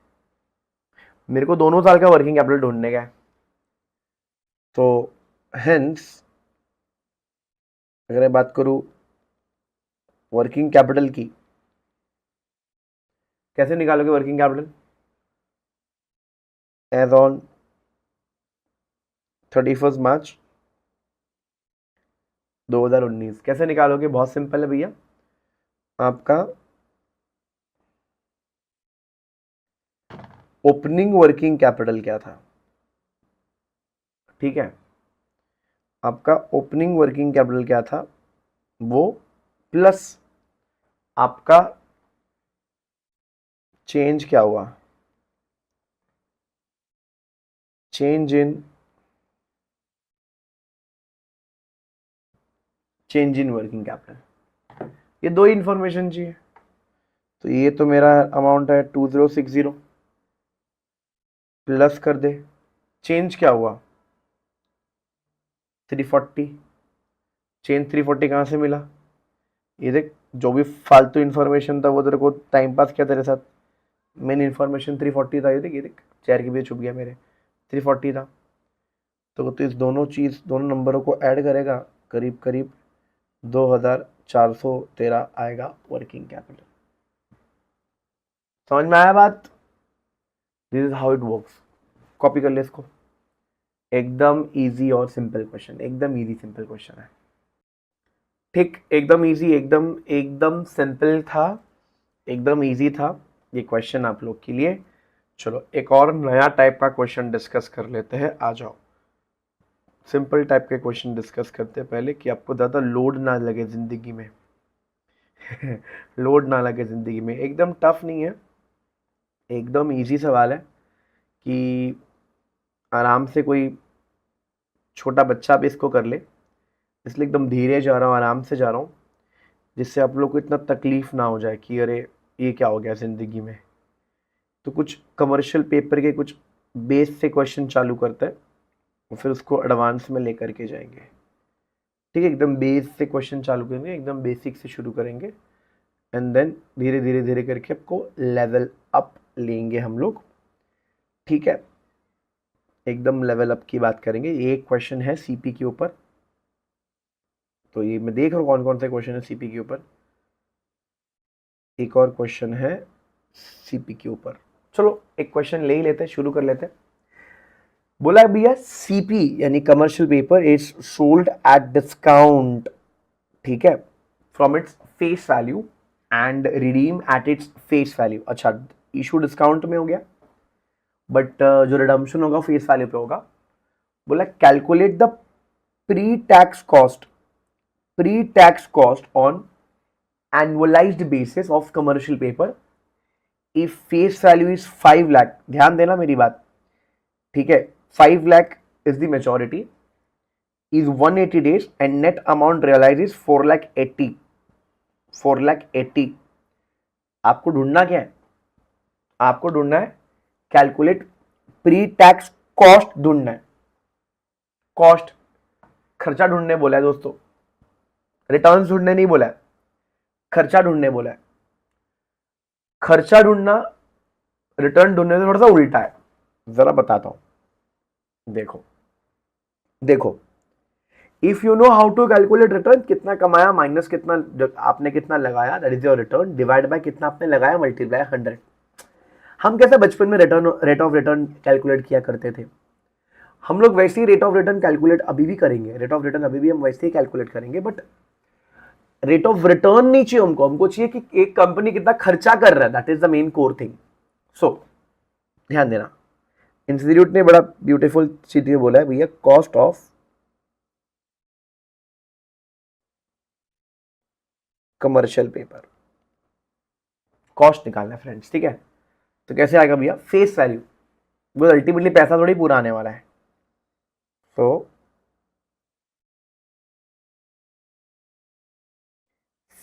मेरे को दोनों साल का वर्किंग कैपिटल ढूंढने का है। तो हेंस अगर मैं बात करूं वर्किंग कैपिटल की, कैसे निकालोगे वर्किंग कैपिटल, एज ऑन 31 मार्च 2019 कैसे निकालोगे, बहुत सिंपल है भैया। आपका ओपनिंग वर्किंग कैपिटल क्या था, ठीक है, आपका ओपनिंग वर्किंग कैपिटल क्या था, वो प्लस आपका चेंज क्या हुआ, चेंज इन वर्किंग कैपिटल। ये दो इंफॉर्मेशन चाहिए। तो ये तो मेरा अमाउंट है 2060, प्लस कर दे, चेंज क्या हुआ 340, चेंज 340 कहाँ से मिला, ये देख, जो भी फालतू इन्फॉर्मेशन था वो तेरे को टाइम पास किया तेरे साथ, मेन इन्फॉर्मेशन 340 था, ये देख चेयर के पीछे छुप गया मेरे, 340 था। तो इस दोनों चीज़, दोनों नंबरों को ऐड करेगा, करीब करीब 2400 तेरा आएगा वर्किंग कैपिटल। समझ में आया बात, this is how it works. Copy कर ले इसको, एकदम इजी और सिंपल क्वेश्चन, एकदम इजी सिंपल क्वेश्चन है। ठीक, एकदम इजी, एकदम एकदम सिंपल था, एकदम इजी था ये क्वेश्चन आप लोग के लिए। चलो एक और नया टाइप का क्वेश्चन डिस्कस कर लेते हैं, आ जाओ। सिंपल टाइप के क्वेश्चन डिस्कस करते हैं पहले, कि आपको ज़्यादा लोड ना लगे ज़िंदगी में। लोड ना लगे ज़िंदगी में, एकदम टफ नहीं है, एकदम इजी सवाल है, कि आराम से कोई छोटा बच्चा भी इसको कर ले। इसलिए एकदम धीरे जा रहा हूँ, आराम से जा रहा हूँ, जिससे आप लोग को इतना तकलीफ ना हो जाए कि अरे ये क्या हो गया ज़िंदगी में। तो कुछ कमर्शियल पेपर के कुछ बेस से क्वेश्चन चालू करते हैं, और फिर उसको एडवांस में लेकर के जाएंगे। ठीक है, एकदम बेस से क्वेश्चन चालू करेंगे, एकदम बेसिक से शुरू करेंगे, एंड देन धीरे धीरे धीरे करके आपको लेवल अप लेंगे हम लोग। ठीक है, एकदम लेवल अप की बात करेंगे। ये एक क्वेश्चन है सीपी के ऊपर, तो ये मैं देख रहा हूँ कौन कौन से क्वेश्चन है सीपी के ऊपर। एक और क्वेश्चन है सीपी के ऊपर। चलो एक क्वेश्चन ले ही लेते हैं, शुरू कर लेते हैं। बोला भैया सीपी यानी commercial paper is sold at discount, ठीक है, from its face value and redeem at its face value. अच्छा, इशू डिस्काउंट में हो गया, बट जो रिडम्पशन होगा फेस वैल्यू पे होगा। बोला calculate the pre tax cost, pre tax cost on annualised basis of commercial paper if face value is 5 lakh. ध्यान देना मेरी बात, ठीक है। 5 lakh is the maturity, is 180 days and net amount realise is 4 lakh 80, 4 lakh 80। आपको ढूंढना क्या है? आपको ढूंढना है कैलकुलेट प्री टैक्स कॉस्ट, ढूंढना है कॉस्ट, खर्चा ढूंढने बोला है दोस्तों, रिटर्न्स ढूंढने नहीं बोला है, खर्चा ढूंढने बोला है। खर्चा ढूंढना रिटर्न ढूंढने से थोड़ा सा उल्टा है, जरा बताता हूं। देखो देखो, if you know how to calculate return, कितना कमाया माइनस कितना आपने कितना लगाया, that is your return, divide by कितना आपने लगाया मल्टीप्लाई 100। हम कैसे बचपन में return, rate of return calculate किया करते थे, हम लोग वैसे ही रेट ऑफ रिटर्न कैलकुलेट अभी भी करेंगे, रेट ऑफ रिटर्न अभी भी हम वैसे ही कैलकुलेट करेंगे, बट रेट ऑफ रिटर्न नहीं चाहिए हमको, हमको चाहिए कि एक कंपनी कितना खर्चा कर रहा है, that is the main core thing. So ध्यान देना, इंस्टीट्यूट ने बड़ा ब्यूटीफुल चीज बोला है भैया, cost of commercial paper, cost निकालना है फ्रेंड्स, ठीक है। तो कैसे आएगा भैया, फेस वैल्यू, वो अल्टीमेटली पैसा थोड़ी पूरा आने वाला है। So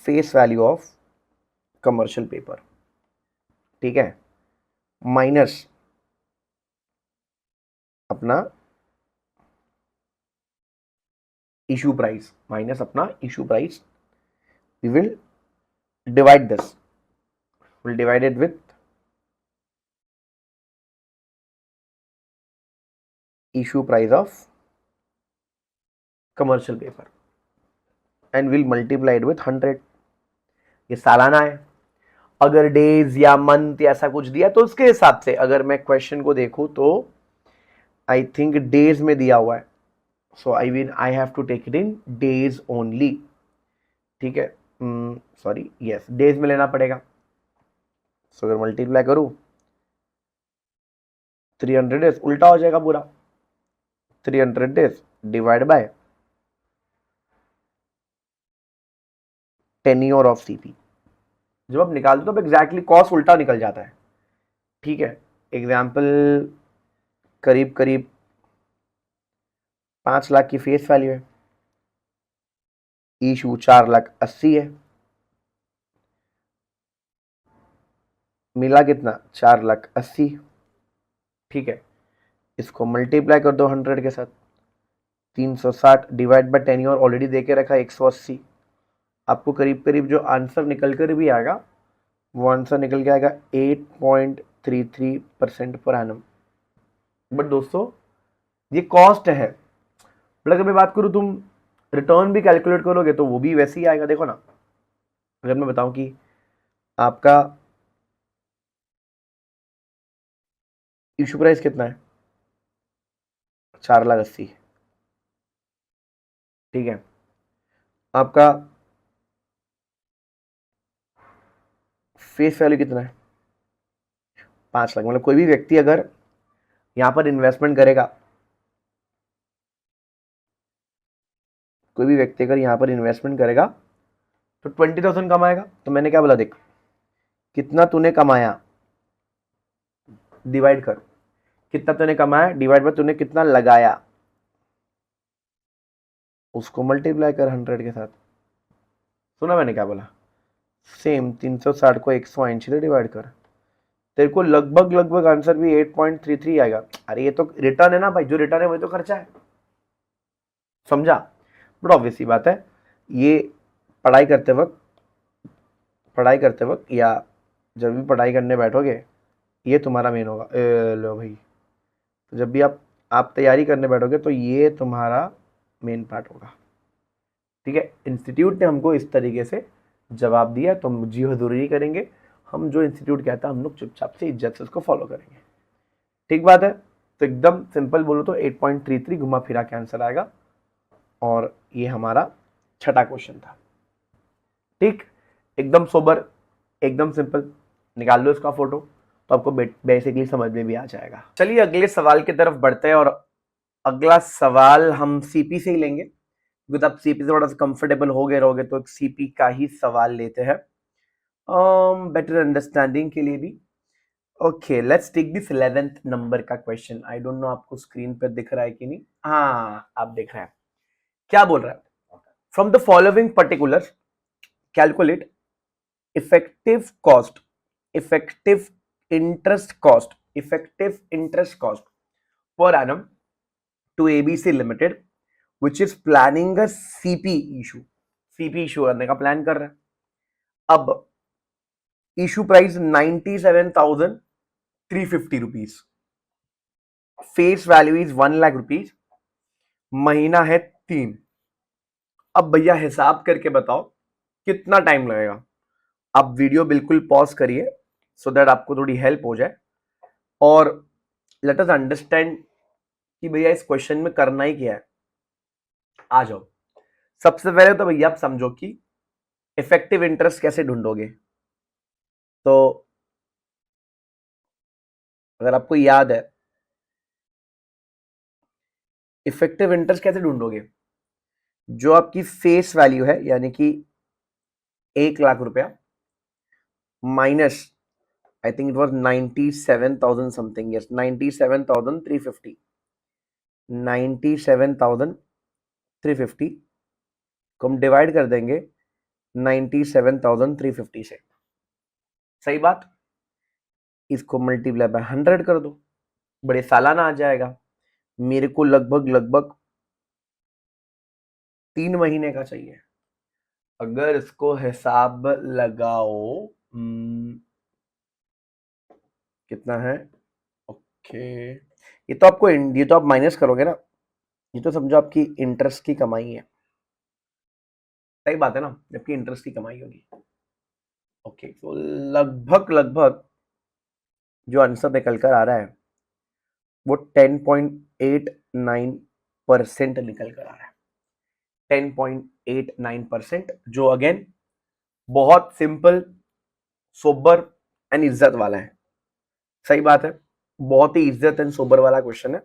face value of commercial paper, ठीक है, माइनस अपना इशू प्राइस, माइनस अपना issue price, we will divide this, will divide it with issue price of commercial paper and will multiply it with 100। ये सालाना है, अगर डेज या month या ऐसा कुछ दिया तो उसके हिसाब से, अगर मैं क्वेश्चन को देखूं तो आई थिंक डेज में दिया हुआ है, so I have to take it in days only, ठीक है, सॉरी यस डेज में लेना पड़ेगा। सो अगर मल्टीप्लाई करूं 300 डेज, उल्टा हो जाएगा पूरा, 300 days divide by tenure of CP. जब आप निकालते हो तो एग्जैक्टली कॉस्ट उल्टा निकल जाता है, ठीक है। एग्जाम्पल, करीब करीब 5 लाख की फेस वैल्यू है, इशू 4,80,000 है, मिला कितना 4,80,000, ठीक है। इसको मल्टीप्लाई कर दो 100 के साथ, 360 डिवाइड बाय टेन्योर ऑलरेडी देके रखा 180। आपको करीब करीब जो आंसर निकल कर भी आएगा, वो आंसर निकल के आएगा 8.33% पर एनम। बट दोस्तों ये कॉस्ट है, बट अगर मैं बात करूं तुम रिटर्न भी कैलकुलेट करोगे तो वो भी वैसे ही आएगा। देखो ना, अगर मैं बताऊं कि आपका इशू प्राइस कितना है, 4,80,000, ठीक है। आपका फेस वैल्यू कितना है, 5 लाख। मतलब कोई भी व्यक्ति अगर यहां पर इन्वेस्टमेंट करेगा, कोई भी व्यक्ति अगर यहां पर इन्वेस्टमेंट करेगा तो 20,000 कमाएगा। तो मैंने क्या बोला, देख कितना तूने कमाया डिवाइड कर, कितना तूने कमाया डिवाइड बाय तूने कितना लगाया, उसको मल्टीप्लाई कर 100 के साथ। सुना मैंने क्या बोला, सेम 360 को 180 से डिवाइड कर, तेरे को लगभग लगभग आंसर भी 8.33 आएगा। अरे ये तो रिटर्न है ना भाई, जो रिटर्न है वही तो खर्चा है, समझा। बट ऑब्वियस सी बात है, ये पढ़ाई करते वक्त, पढ़ाई करते वक्त या जब भी पढ़ाई करने बैठोगे ये तुम्हारा मेन होगा। लो भाई, तो जब भी आप तैयारी करने बैठोगे तो ये तुम्हारा मेन पार्ट होगा, ठीक है। इंस्टीट्यूट ने हमको इस तरीके से जवाब दिया तो हम जी हजूरी करेंगे हम जो इंस्टीट्यूट कहता है हम लोग चुपचाप से इज्जत से उसको फॉलो करेंगे। ठीक बात है। तो एकदम सिंपल बोलो तो 8.33 घुमा फिरा के आंसर आएगा, और ये हमारा छठा क्वेश्चन था। ठीक, एकदम सोबर, एकदम सिंपल। निकाल लो इसका फोटो तो आपको बेसिकली समझ में भी आ जाएगा। चलिए अगले सवाल की तरफ बढ़ते हैं, और अगला सवाल हम सीपी से ही लेंगे, क्योंकि आप सीपी से थोड़ा सा कंफर्टेबल हो गए रहोगे, तो सीपी का ही सवाल लेते हैं बेटर अंडरस्टैंडिंग के लिए भी। Okay, let's take this 11th number का क्वेश्चन। आई डोंट नो आपको स्क्रीन पर दिख रहा है कि नहीं। हाँ, आप देख रहे हैं। क्या बोल रहा है? From the following particular calculate effective cost, effective interest cost per annum to ABC Limited, which is planning a CP issue करने का प्लान कर रहा है। अब issue price 97,350 rupees, face value is 1 lakh rupees, महीना है 3। अब भैया हिसाब करके बताओ कितना टाइम लगेगा। आप वीडियो बिल्कुल पॉज करिए सो दैट आपको थोड़ी हेल्प हो जाए, और लेट अस अंडरस्टैंड कि भैया इस क्वेश्चन में करना ही क्या है। आ जाओ। सबसे पहले तो भैया आप समझो कि इफेक्टिव इंटरेस्ट कैसे ढूंढोगे। तो अगर आपको याद है, इफेक्टिव इंटरेस्ट कैसे ढूंढोगे, जो आपकी फेस वैल्यू है यानी कि 1 लाख रुपया minus, I think it was 97,000 something, yes 97,350, 97,350 को हम डिवाइड कर देंगे 97,350 से। सही बात। इसको मल्टीप्लाई बाय 100 कर दो, बड़े सालाना आ जाएगा। मेरे को लगभग 3 महीने का चाहिए। अगर इसको हिसाब लगाओ, कितना है, ओके, ये तो आप माइनस करोगे ना, ये तो समझो आपकी इंटरेस्ट की कमाई है। सही बात है ना, जबकि इंटरेस्ट की कमाई होगी। ओके, तो लगभग जो आंसर निकल कर आ रहा है वो 10.89% निकल कर आ रहा है। 10.89%, जो अगेन बहुत सिंपल, सोबर एंड इज्जत वाला है। सही बात है, बहुत ही इज्जत एंड सोबर वाला क्वेश्चन है।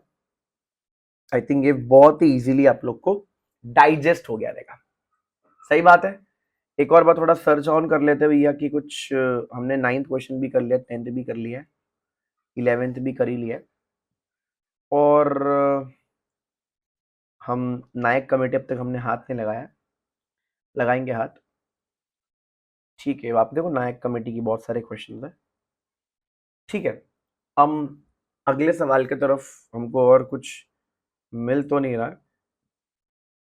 आई थिंक ये बहुत ही इजीली आप लोग को डाइजेस्ट हो गया रहेगा। सही बात है। एक और बार थोड़ा सर्च ऑन कर लेते हैं भैया कि कुछ हमने 9th क्वेश्चन भी कर लिया, 10th भी कर लिया, 11th भी कर ही लिया, और हम नायक कमेटी अब तक हमने हाथ नहीं लगाया, लगाएंगे हाथ। ठीक है, आप देखो नायक कमेटी की बहुत सारे क्वेश्चन है। ठीक है, हम अगले सवाल की तरफ, हमको और कुछ मिल तो नहीं रहा,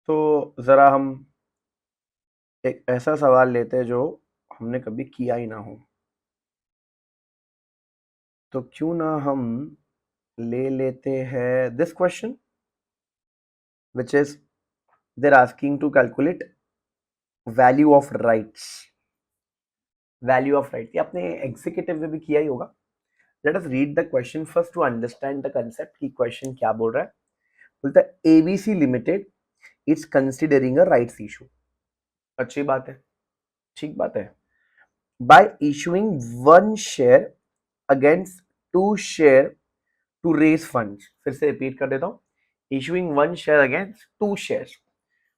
तो जरा हम एक ऐसा सवाल लेते हैं जो हमने कभी किया ही ना हो। तो क्यों ना हम ले लेते हैं this question, which is there asking to calculate value of rights. Value of right ये आपने एग्जीक्यूटिव में भी किया ही होगा। Let us read the question first to understand the concept कि क्वेश्चन क्या बोल रहा है। बोलता है ABC limited it's considering a rights issue. अच्छी बात है, ठीक बात है। By issuing 1 share against 2 share to raise funds. फिर से रिपीट कर देता हूं, issuing 1 share against 2 share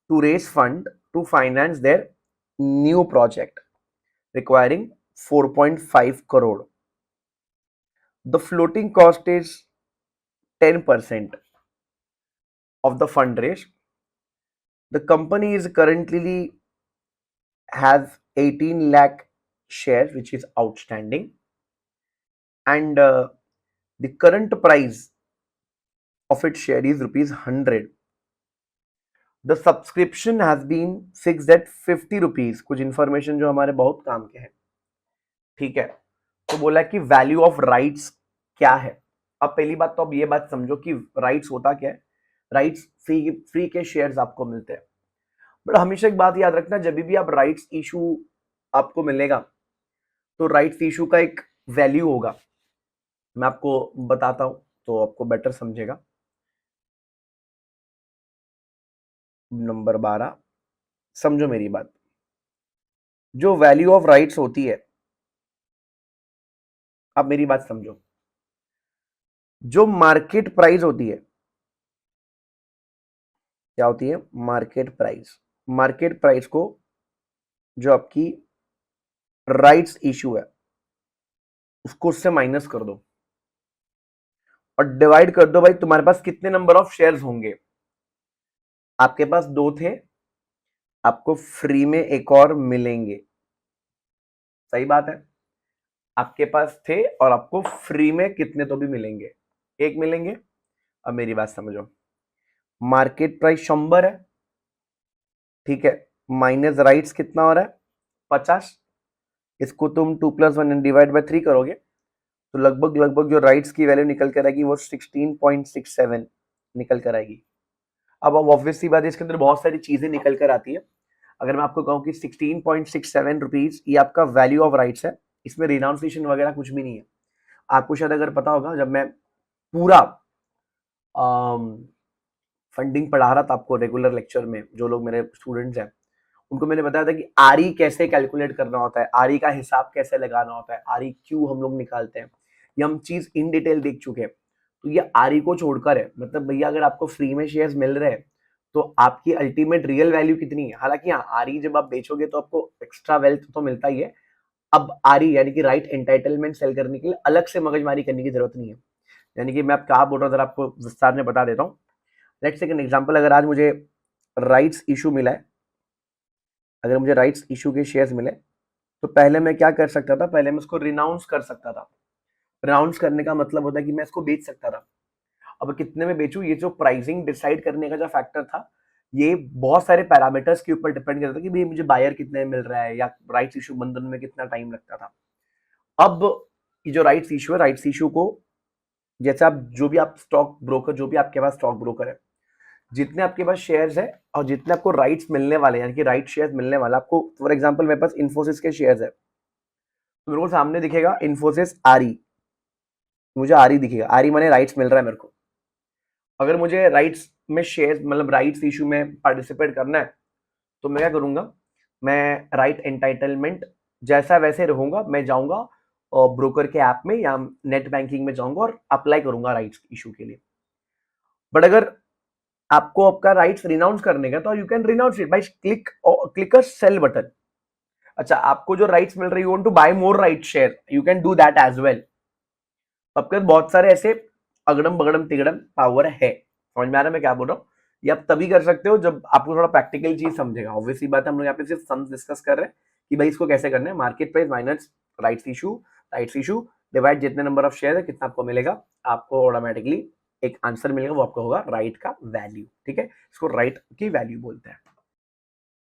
to raise fund to finance their new project requiring 4.5 crore. The floating cost is 10% of the fundraise. The company is currently has 18 lakh shares which is outstanding, and the current price of its share is rupees 100. The subscription has been fixed at 50 rupees. कुछ information जो हमारे बहुत काम के हैं। ठीक है, तो बोला कि वैल्यू ऑफ राइट्स क्या है। अब पहली बात तो अब ये बात समझो कि राइट्स होता क्या है। राइट्स फ्री के शेयर्स आपको मिलते हैं, बट हमेशा एक बात याद रखना, जब भी आप राइट्स इशू आपको मिलेगा तो राइट्स इशू का एक वैल्यू होगा, मैं आपको बताता हूं तो आपको बेटर समझेगा। नंबर 12, समझो मेरी बात। जो वैल्यू ऑफ राइट्स होती है, आप मेरी बात समझो, जो मार्केट प्राइस होती है, क्या होती है? Market price. मार्केट प्राइस को जो आपकी राइट्स इशू है उसको उससे माइनस कर दो और डिवाइड कर दो भाई तुम्हारे पास कितने नंबर ऑफ शेयर्स होंगे। आपके पास 2 थे, आपको फ्री में एक और मिलेंगे, सही बात है। आपके पास थे और आपको फ्री में कितने तो भी मिलेंगे, एक मिलेंगे। अब मेरी बात समझो, मार्केट प्राइस 100 है, ठीक है, माइनस राइट्स कितना हो रहा है? 50। इसको तुम 2+1 डिवाइड बाय 3 करोगे तो लगभग लगभग जो राइट्स की वैल्यू निकल कर आएगी वो 16.67 निकल कर आएगी। अब ऑब्वियस सी बात है, इसके अंदर बहुत सारी चीजें निकल कर आती है। अगर मैं आपको कहूं कि 16.67 रुपीज ये आपका वैल्यू ऑफ राइट्स है, इसमें रिनाउंसिएशन वगैरह कुछ भी नहीं है। आपको शायद अगर पता होगा, जब मैं पूरा फंडिंग पढ़ा रहा था आपको रेगुलर लेक्चर में, जो लोग मेरे स्टूडेंट्स हैं उनको मैंने बताया था कि आरई कैसे कैलकुलेट करना होता है, आरई का हिसाब कैसे लगाना होता है, आरई क्यों हम लोग निकालते हैं, ये हम चीज इन डिटेल देख चुके हैं। तो ये आरई को छोड़कर है, मतलब भैया अगर आपको फ्री में शेयर्स मिल रहे हैं तो आपकी अल्टीमेट रियल वैल्यू कितनी है। हालांकि हाँ, आरई जब आप बेचोगे तो आपको एक्स्ट्रा वेल्थ तो मिलता ही है। अब आरई यानी कि राइट एंटाइटलमेंट सेल करने के लिए अलग से मगजमारी करने की जरूरत नहीं है। यानी कि मैं क्या बोल रहा हूँ, आपको विस्तार में बता देता हूँ। लेट्स टेक एन एग्जांपल, अगर आज मुझे राइट्स इशू मिला है, अगर मुझे राइट्स इशू के शेयर्स मिले तो पहले मैं क्या कर सकता था? पहले मैं उसको रिनाउंस कर सकता था। रिनाउंस करने का मतलब होता है कि मैं इसको बेच सकता था। अब कितने में बेचूं, ये जो प्राइसिंग डिसाइड करने का जो फैक्टर था, ये बहुत सारे पैरामीटर्स के ऊपर डिपेंड करता था कि भाई मुझे बायर कितने में मिल रहा है या राइट्स इशू बंधन में कितना टाइम लगता था। अब ये जो राइट्स इशू है, राइट्स इशू को जैसे आप जो भी आप स्टॉक ब्रोकर, जो भी आपके पास स्टॉक ब्रोकर है, जितने आपके पास शेयर्स है और जितने आपको राइट्स मिलने वाले यानी कि राइट शेयर्स मिलने वाला आपको, फॉर एग्जांपल मेरे पास इन्फोसिस के शेयर्स है तो मेरे को सामने दिखेगा इन्फोसिस आरई, मुझे आरई दिखेगा, आरई माने राइट्स मिल रहा है मेरे को। अगर मुझे राइट्स में शेयर्स मतलब राइट्स इशू में पार्टिसिपेट करना है तो मैं क्या करूंगा, मैं राइट एंटाइटलमेंट जैसा वैसे रहूंगा, मैं जाऊंगा और ब्रोकर के ऐप में या नेट बैंकिंग में जाऊंगा और अप्लाई करूंगा राइट्स इशू के लिए। बट अगर आपको आपका राइट्स रिनाउंस करने का तो you can renounce it by click a sell button. अच्छा, आपको जो राइट्स मिल रही है, you want to buy more right share, you can do that as well. आपके पास बहुत सारे ऐसे अगड़म बगड़म तिगड़म पावर है। समझ में आ रहा है मैं क्या बोल रहा हूँ? ये आप तभी कर सकते हो जब आपको थोड़ा प्रैक्टिकल चीज समझेगा। ऑब्वियसली बात है, हम लोग यहाँ पे सिर्फ सम्स डिस्कस कर रहे हैं कि भाई इसको कैसे करना है। Market price minus rights issue divide जितने नंबर ऑफ शेयर है कितना आपको मिलेगा, आपको ऑटोमेटिकली एक आंसर मिलेगा, वो आपको होगा राइट का वैल्यू। ठीक है, इसको राइट की वैल्यू बोलते हैं।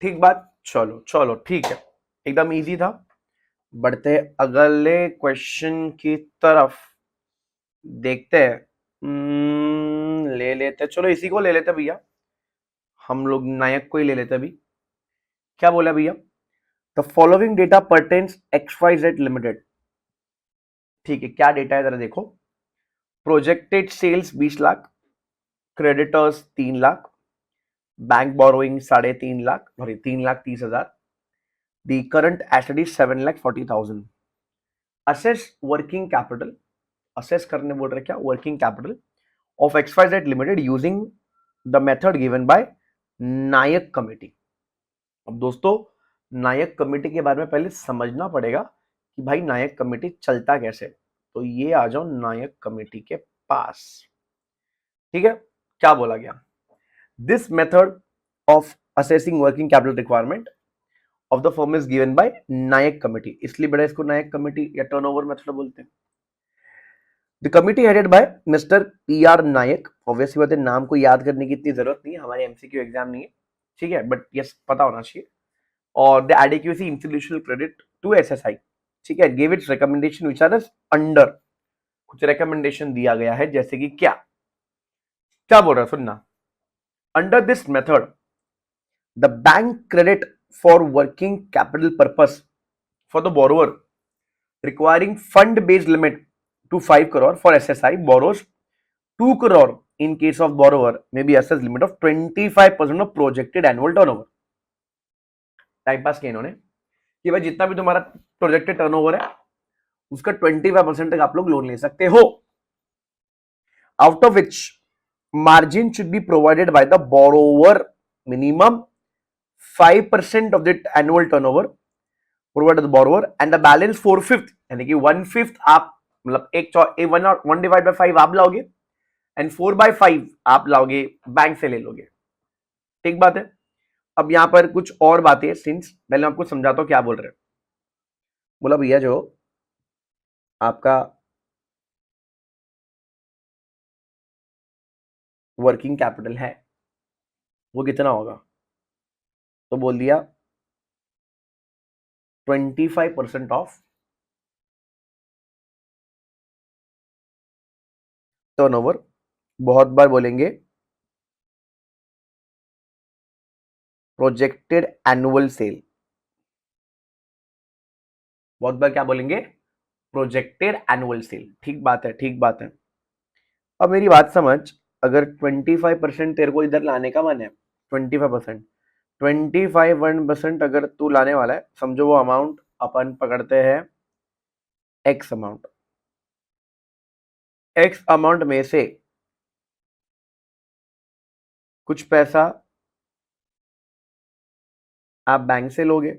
ठीक बात, चलो चलो ठीक है, एकदम इजी था। बढ़ते अगले क्वेश्चन की तरफ, देखते हैं। ले लेते, चलो इसी को ले लेते भैया, हम लोग नायक को ही ले लेते अभी। क्या बोला भैया? The following data pertains XYZ limited. ठीक है, क्या डेटा है जरा देखो। Projected sales 20 lakh, creditors 3 lakh, bank borrowing 3.5 lakh, sorry 3,30,000, the current asset is 7,40,000। Assess working capital, assess करने बोल रहे क्या? Working capital of XYZ limited using the method given by Nayak committee. अब दोस्तों, नायक कमेटी के बारे में पहले समझना पड़ेगा कि भाई नायक कमेटी चलता कैसे। तो ये आ जाओ नायक कमेटी के पास। ठीक है, क्या बोला गया? This method of assessing working capital requirement of the firm is given by Nayak committee, इसलिए बड़ा इसको नायक कमेटी या टर्नओवर मेथड बोलते हैं। The committee headed by mister PR Nayak. Obviously बात है, नाम को याद करने की इतनी जरूरत नहीं है, हमारे MCQ एग्जाम नहीं है, ठीक है, बट यस पता होना चाहिए। और the adequacy institutional credit to SSI, ठीक है, give its recommendation which are under, कुछ रिकमेंडेशन दिया गया है, जैसे कि क्या क्या बोल रहा है सुनना। Under this method the bank credit for working capital purpose for the borrower requiring fund based limit to 5 crore for SSI borrows 2 crore in case of borrower may be assessed limit of 25% of projected annual turnover. Time pass किया इन्होंने कि भाई जितना भी तुम्हारा projected turnover है उसका 25% तक आप लोग लोन ले सकते हो, out of which margin should be provided by the borrower minimum 5% of the annual turnover provided the borrower and the balance 4/5 यानी कि 1/5 आप मतलब एक 1 डिवाइड बाय 5 आप लाओगे एंड 4/5 आप लाओगे बैंक से ले लोगे। ठीक बात है। अब यहां पर कुछ और बातें सिंस पहले मैं आपको समझाता हूं क्या बोल रहे हैं। बोला भैया जो आपका वर्किंग कैपिटल है वो कितना होगा, तो बोल दिया 25% ऑफ टर्नओवर। बहुत बार बोलेंगे प्रोजेक्टेड एनुअल सेल, बहुत बार क्या बोलेंगे प्रोजेक्टेड एनुअल सेल। ठीक बात है, ठीक बात है। अब मेरी बात समझ, अगर 25% तेरे को इधर लाने का मन है, 25% अगर तू लाने वाला है, समझो वो अमाउंट अपन पकड़ते हैं एक्स अमाउंट, एक्स अमाउंट में से कुछ पैसा आप बैंक से लोगे,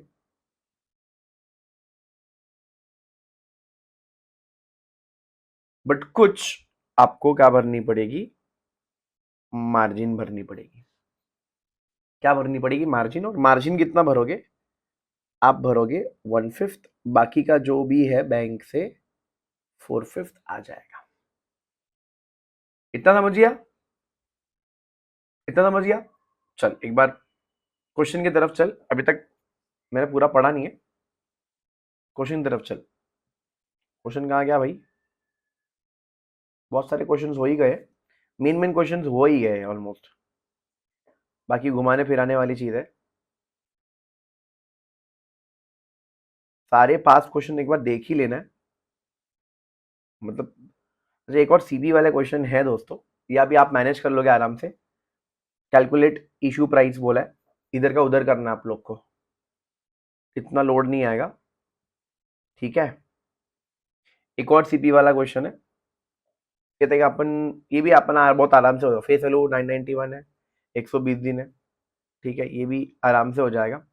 बट कुछ आपको क्या भरनी पड़ेगी, मार्जिन भरनी पड़ेगी। क्या भरनी पड़ेगी, मार्जिन। और मार्जिन कितना भरोगे, आप भरोगे 1/5, बाकी का जो भी है बैंक से 4/5 आ जाएगा। इतना समझ गया, इतना समझ गया। चल एक बार क्वेश्चन की तरफ चल, अभी तक मैंने पूरा पढ़ा नहीं है, क्वेश्चन की तरफ चल। क्वेश्चन कहाँ गया भाई, बहुत सारे क्वेश्चंस हो ही गए, मेन क्वेश्चंस हो ही गए ऑलमोस्ट, बाकी घुमाने फिराने वाली चीज है। सारे पास क्वेश्चन एक बार देख ही लेना है, मतलब एक और सीबी वाले क्वेश्चन है दोस्तों, या भी आप मैनेज कर लोगे आराम से। कैलकुलेट इशू प्राइस बोला है, इधर का उधर करना आप लोग को, इतना लोड नहीं आएगा। ठीक है, एक और सीपी वाला क्वेश्चन है, कहते हैं कि अपन ये भी अपना बहुत आराम से होगा। फेस वैल्यू 991 है, 120 दिन है। ठीक है, ये भी आराम से हो जाएगा।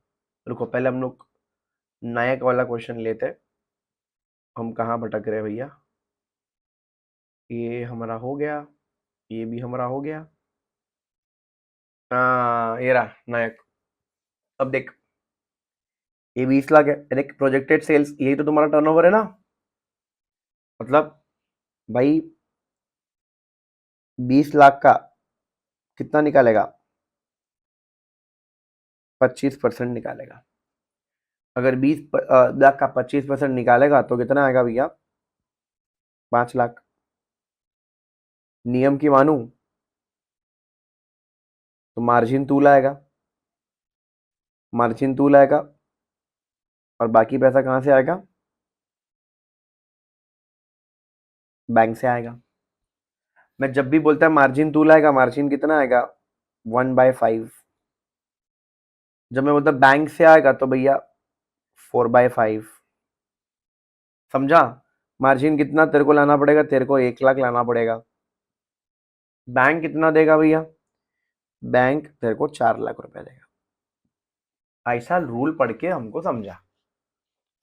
रुको पहले हम लोग नायक वाला क्वेश्चन लेते हैं। हम कहाँ भटक रहे हैं भैया, ये हमारा हो गया, ये भी हमारा हो गया। हाँ ये रहा नायक। अब देख ये 20 लाख है, देख प्रोजेक्टेड सेल्स, यही तो तुम्हारा टर्नओवर है ना। मतलब भाई 20 लाख का कितना निकालेगा, 25% निकालेगा। अगर 20 लाख का 25% निकालेगा तो कितना आएगा भैया, 5 लाख। नियम की मानू तो मार्जिन तू लाएगा, मार्जिन तू लाएगा, और बाकी पैसा कहां से आएगा, बैंक से आएगा। मैं जब भी बोलता है मार्जिन तू लाएगा, मार्जिन कितना आएगा, 1/5। जब मैं बोलता बैंक से आएगा तो भैया 4/5। समझा, मार्जिन कितना तेरे को लाना पड़ेगा, तेरे को 1 लाख लाना पड़ेगा। बैंक कितना देगा भैया, बैंक तेरे को 4 लाख रुपए देगा। ऐसा रूल पढ़ के हमको समझा,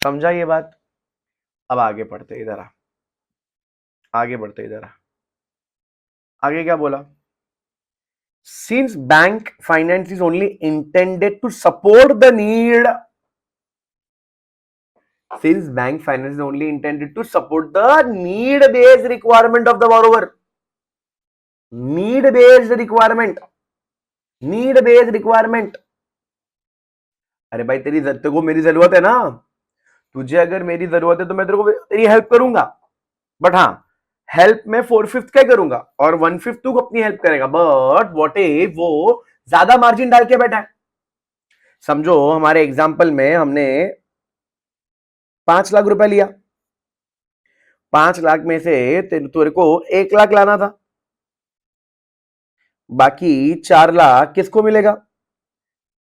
समझा ये बात। अब आगे पढ़ते, इधर आ, आगे बढ़ते, इधर आ। आगे क्या बोला, since bank finance is only intended to support the need, since bank finance is only intended to support the need based requirement of the borrower, need based requirement, need based requirement। अरे भाई तेरे को मेरी जरूरत है ना, तुझे अगर मेरी जरूरत है तो मैं तेरे को तेरी हेल्प करूंगा, बट हाँ हेल्प में 4/5 क्या करूंगा और 1/5 तू अपनी हेल्प करेगा। बट व्हाट इफ वो ज्यादा मार्जिन डाल के बैठा है। समझो हमारे एग्जाम्पल में हमने 5 लाख रुपए लिया, 5 लाख में से तेरे को 1 लाख लाना था, बाकी 4 लाख किसको मिलेगा?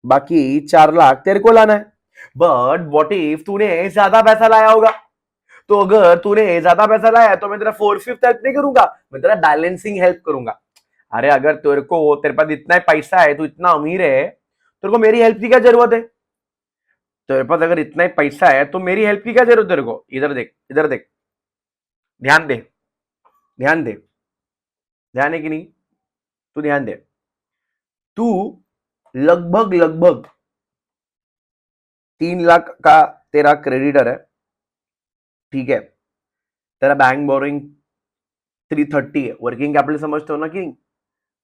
बाकी 4 लाख तेरे को लाना है। बट व्हाट इफ तूने ज्यादा पैसा लाया होगा? तो अगर तूने ज्यादा पैसा लाया तो मैं तेरा 4/5 हेल्प नहीं करूंगा, मैं तेरा बैलेंसिंग हेल्प करूंगा। अरे अगर तेरे पास इतना पैसा है, तू इतना अमीर है, तेरे को मेरी हेल्प की क्या जरूरत है? तेरे पास अगर इतना ही पैसा है तो मेरी हेल्प की क्या जरूरत है तेरे को? इधर देख, इधर देख, ध्यान दे, ध्यान दे, ध्यान है कि नहीं? तू ध्यान दे। तू लगभग लगभग 3 लाख का तेरा क्रेडिटर है, ठीक है? तेरा बैंक बोरिंग 330 है। वर्किंग कैपिटल समझते हो ना कि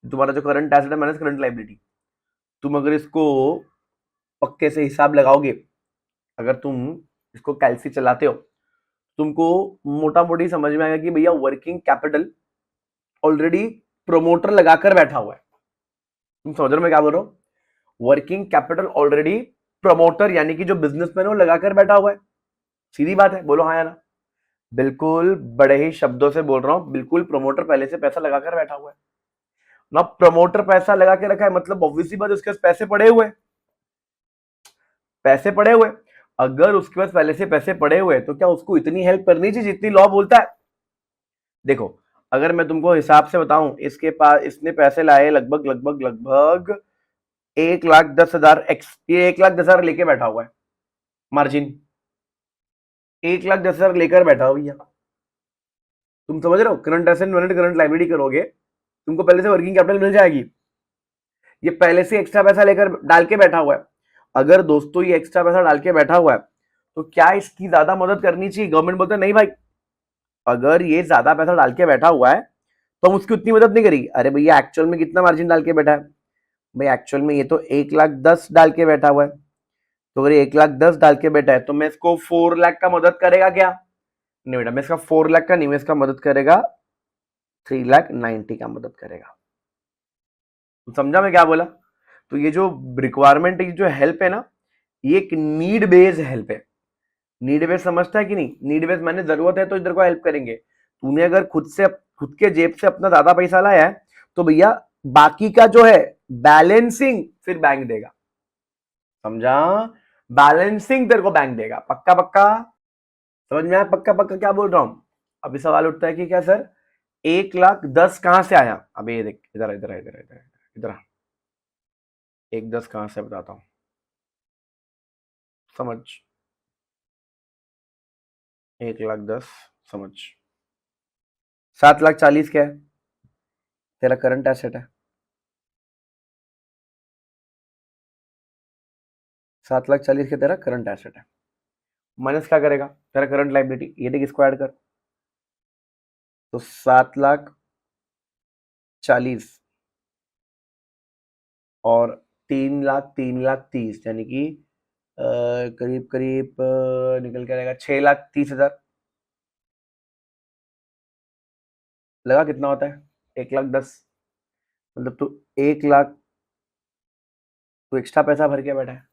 तुम्हारा जो करंट एसेट है माइनस करंट लाइबिलिटी। तुम अगर इसको पक्के से हिसाब लगाओगे, अगर तुम इसको कैलसी चलाते हो, तुमको मोटा मोटी समझ में आएगा कि भैया वर्किंग कैपिटल ऑलरेडी प्रमोटर लगाकर बैठा हुआ है। तुम समझ रहे हो मैं क्या बोल रहा हूं? वर्किंग कैपिटल ऑलरेडी प्रमोटर यानी कि जो बिजनेसमैन है वो लगाकर बैठा हुआ है। सीधी बात है, बोलो हाँ या ना? बिल्कुल बड़े ही शब्दों से बोल रहा हूं, बिल्कुल प्रमोटर पहले से पैसा लगाकर बैठा हुआ है ना। प्रमोटर पैसा लगा के रखा है मतलब ऑब्वियसली बात उसके पास पैसे पड़े हुए, पैसे पड़े हुए। अगर उसके पास पहले से पैसे पड़े हुए तो क्या उसको इतनी हेल्प करनी चाहिए जितनी लॉ बोलता है? देखो, अगर मैं तुमको हिसाब से बताऊं, इसके पास इसने पैसे लाए लगभग लगभग लगभग 1,10,000 एक्स, ये 1,10,000 लेके बैठा हुआ है मार्जिन, 1,10,000 लेकर बैठा हो भैया। तुम समझ रहे हो? Current asset minus current liability करोगे, तुमको पहले से वर्किंग कैपिटल मिल जाएगी। ये पहले से एक्स्ट्रा पैसा लेकर डाल के बैठा हुआ है। अगर दोस्तों ये एक्स्ट्रा पैसा डाल के बैठा हुआ है तो क्या इसकी ज्यादा मदद करनी चाहिए? गवर्नमेंट बोलते नहीं भाई, अगर ये ज्यादा पैसा डाल के बैठा हुआ है तो हम उसकी उतनी मदद नहीं करेगी। अरे भैया एक्चुअल में कितना मार्जिन डाल के बैठा है? भाई एक्चुअल में ये तो 1,10,000 डाल के बैठा हुआ है। तो अगर 1,10,000 डाल के बैठा है तो मैं इसको 4 लाख का मदद करेगा क्या? नहीं बेटा, मैं इसका 4 लाख का नहीं, मैं इसका मदद करेगा 3,90,000 का मदद करेगा। समझा मैं क्या बोला? तो ये जो रिक्वायरमेंट की जो हेल्प है ना, ये एक नीड बेस्ड हेल्प है। नीड बेस्ड समझता है कि नहीं? नीड बेस्ड माने जरूरत है तो इधर को हेल्प करेंगे। तूने अगर खुद के जेब से अपना ज्यादा पैसा लाया है तो भैया बाकी का जो है बैलेंसिंग फिर बैंक देगा। समझा? बैलेंसिंग तेरे को बैंक देगा। पक्का पक्का समझ में आया? पक्का पक्का क्या बोल रहा हूं? अभी सवाल उठता है कि क्या सर 1,10,000 कहां से आया? अबे देख, इधर इधर इधर इधर इधर 1,10,000 कहां से बताता हूं, समझ। 1,10,000 समझ। 7,40,000 क्या है? तेरा करंट एसेट है। 7,40,000 का तेरा करंट एसेट है, माइनस क्या करेगा? तेरा करंट लाइबिलिटी। ये देख, इसको ऐड कर तो 7,40,000 और 3,00,000, 3,30,000 यानी कि करीब करीब निकल के आएगा 6,30,000। लगा कितना होता है? 1,10,000 मतलब तू 1,00,000 तू एक्स्ट्रा पैसा भर के बैठा है।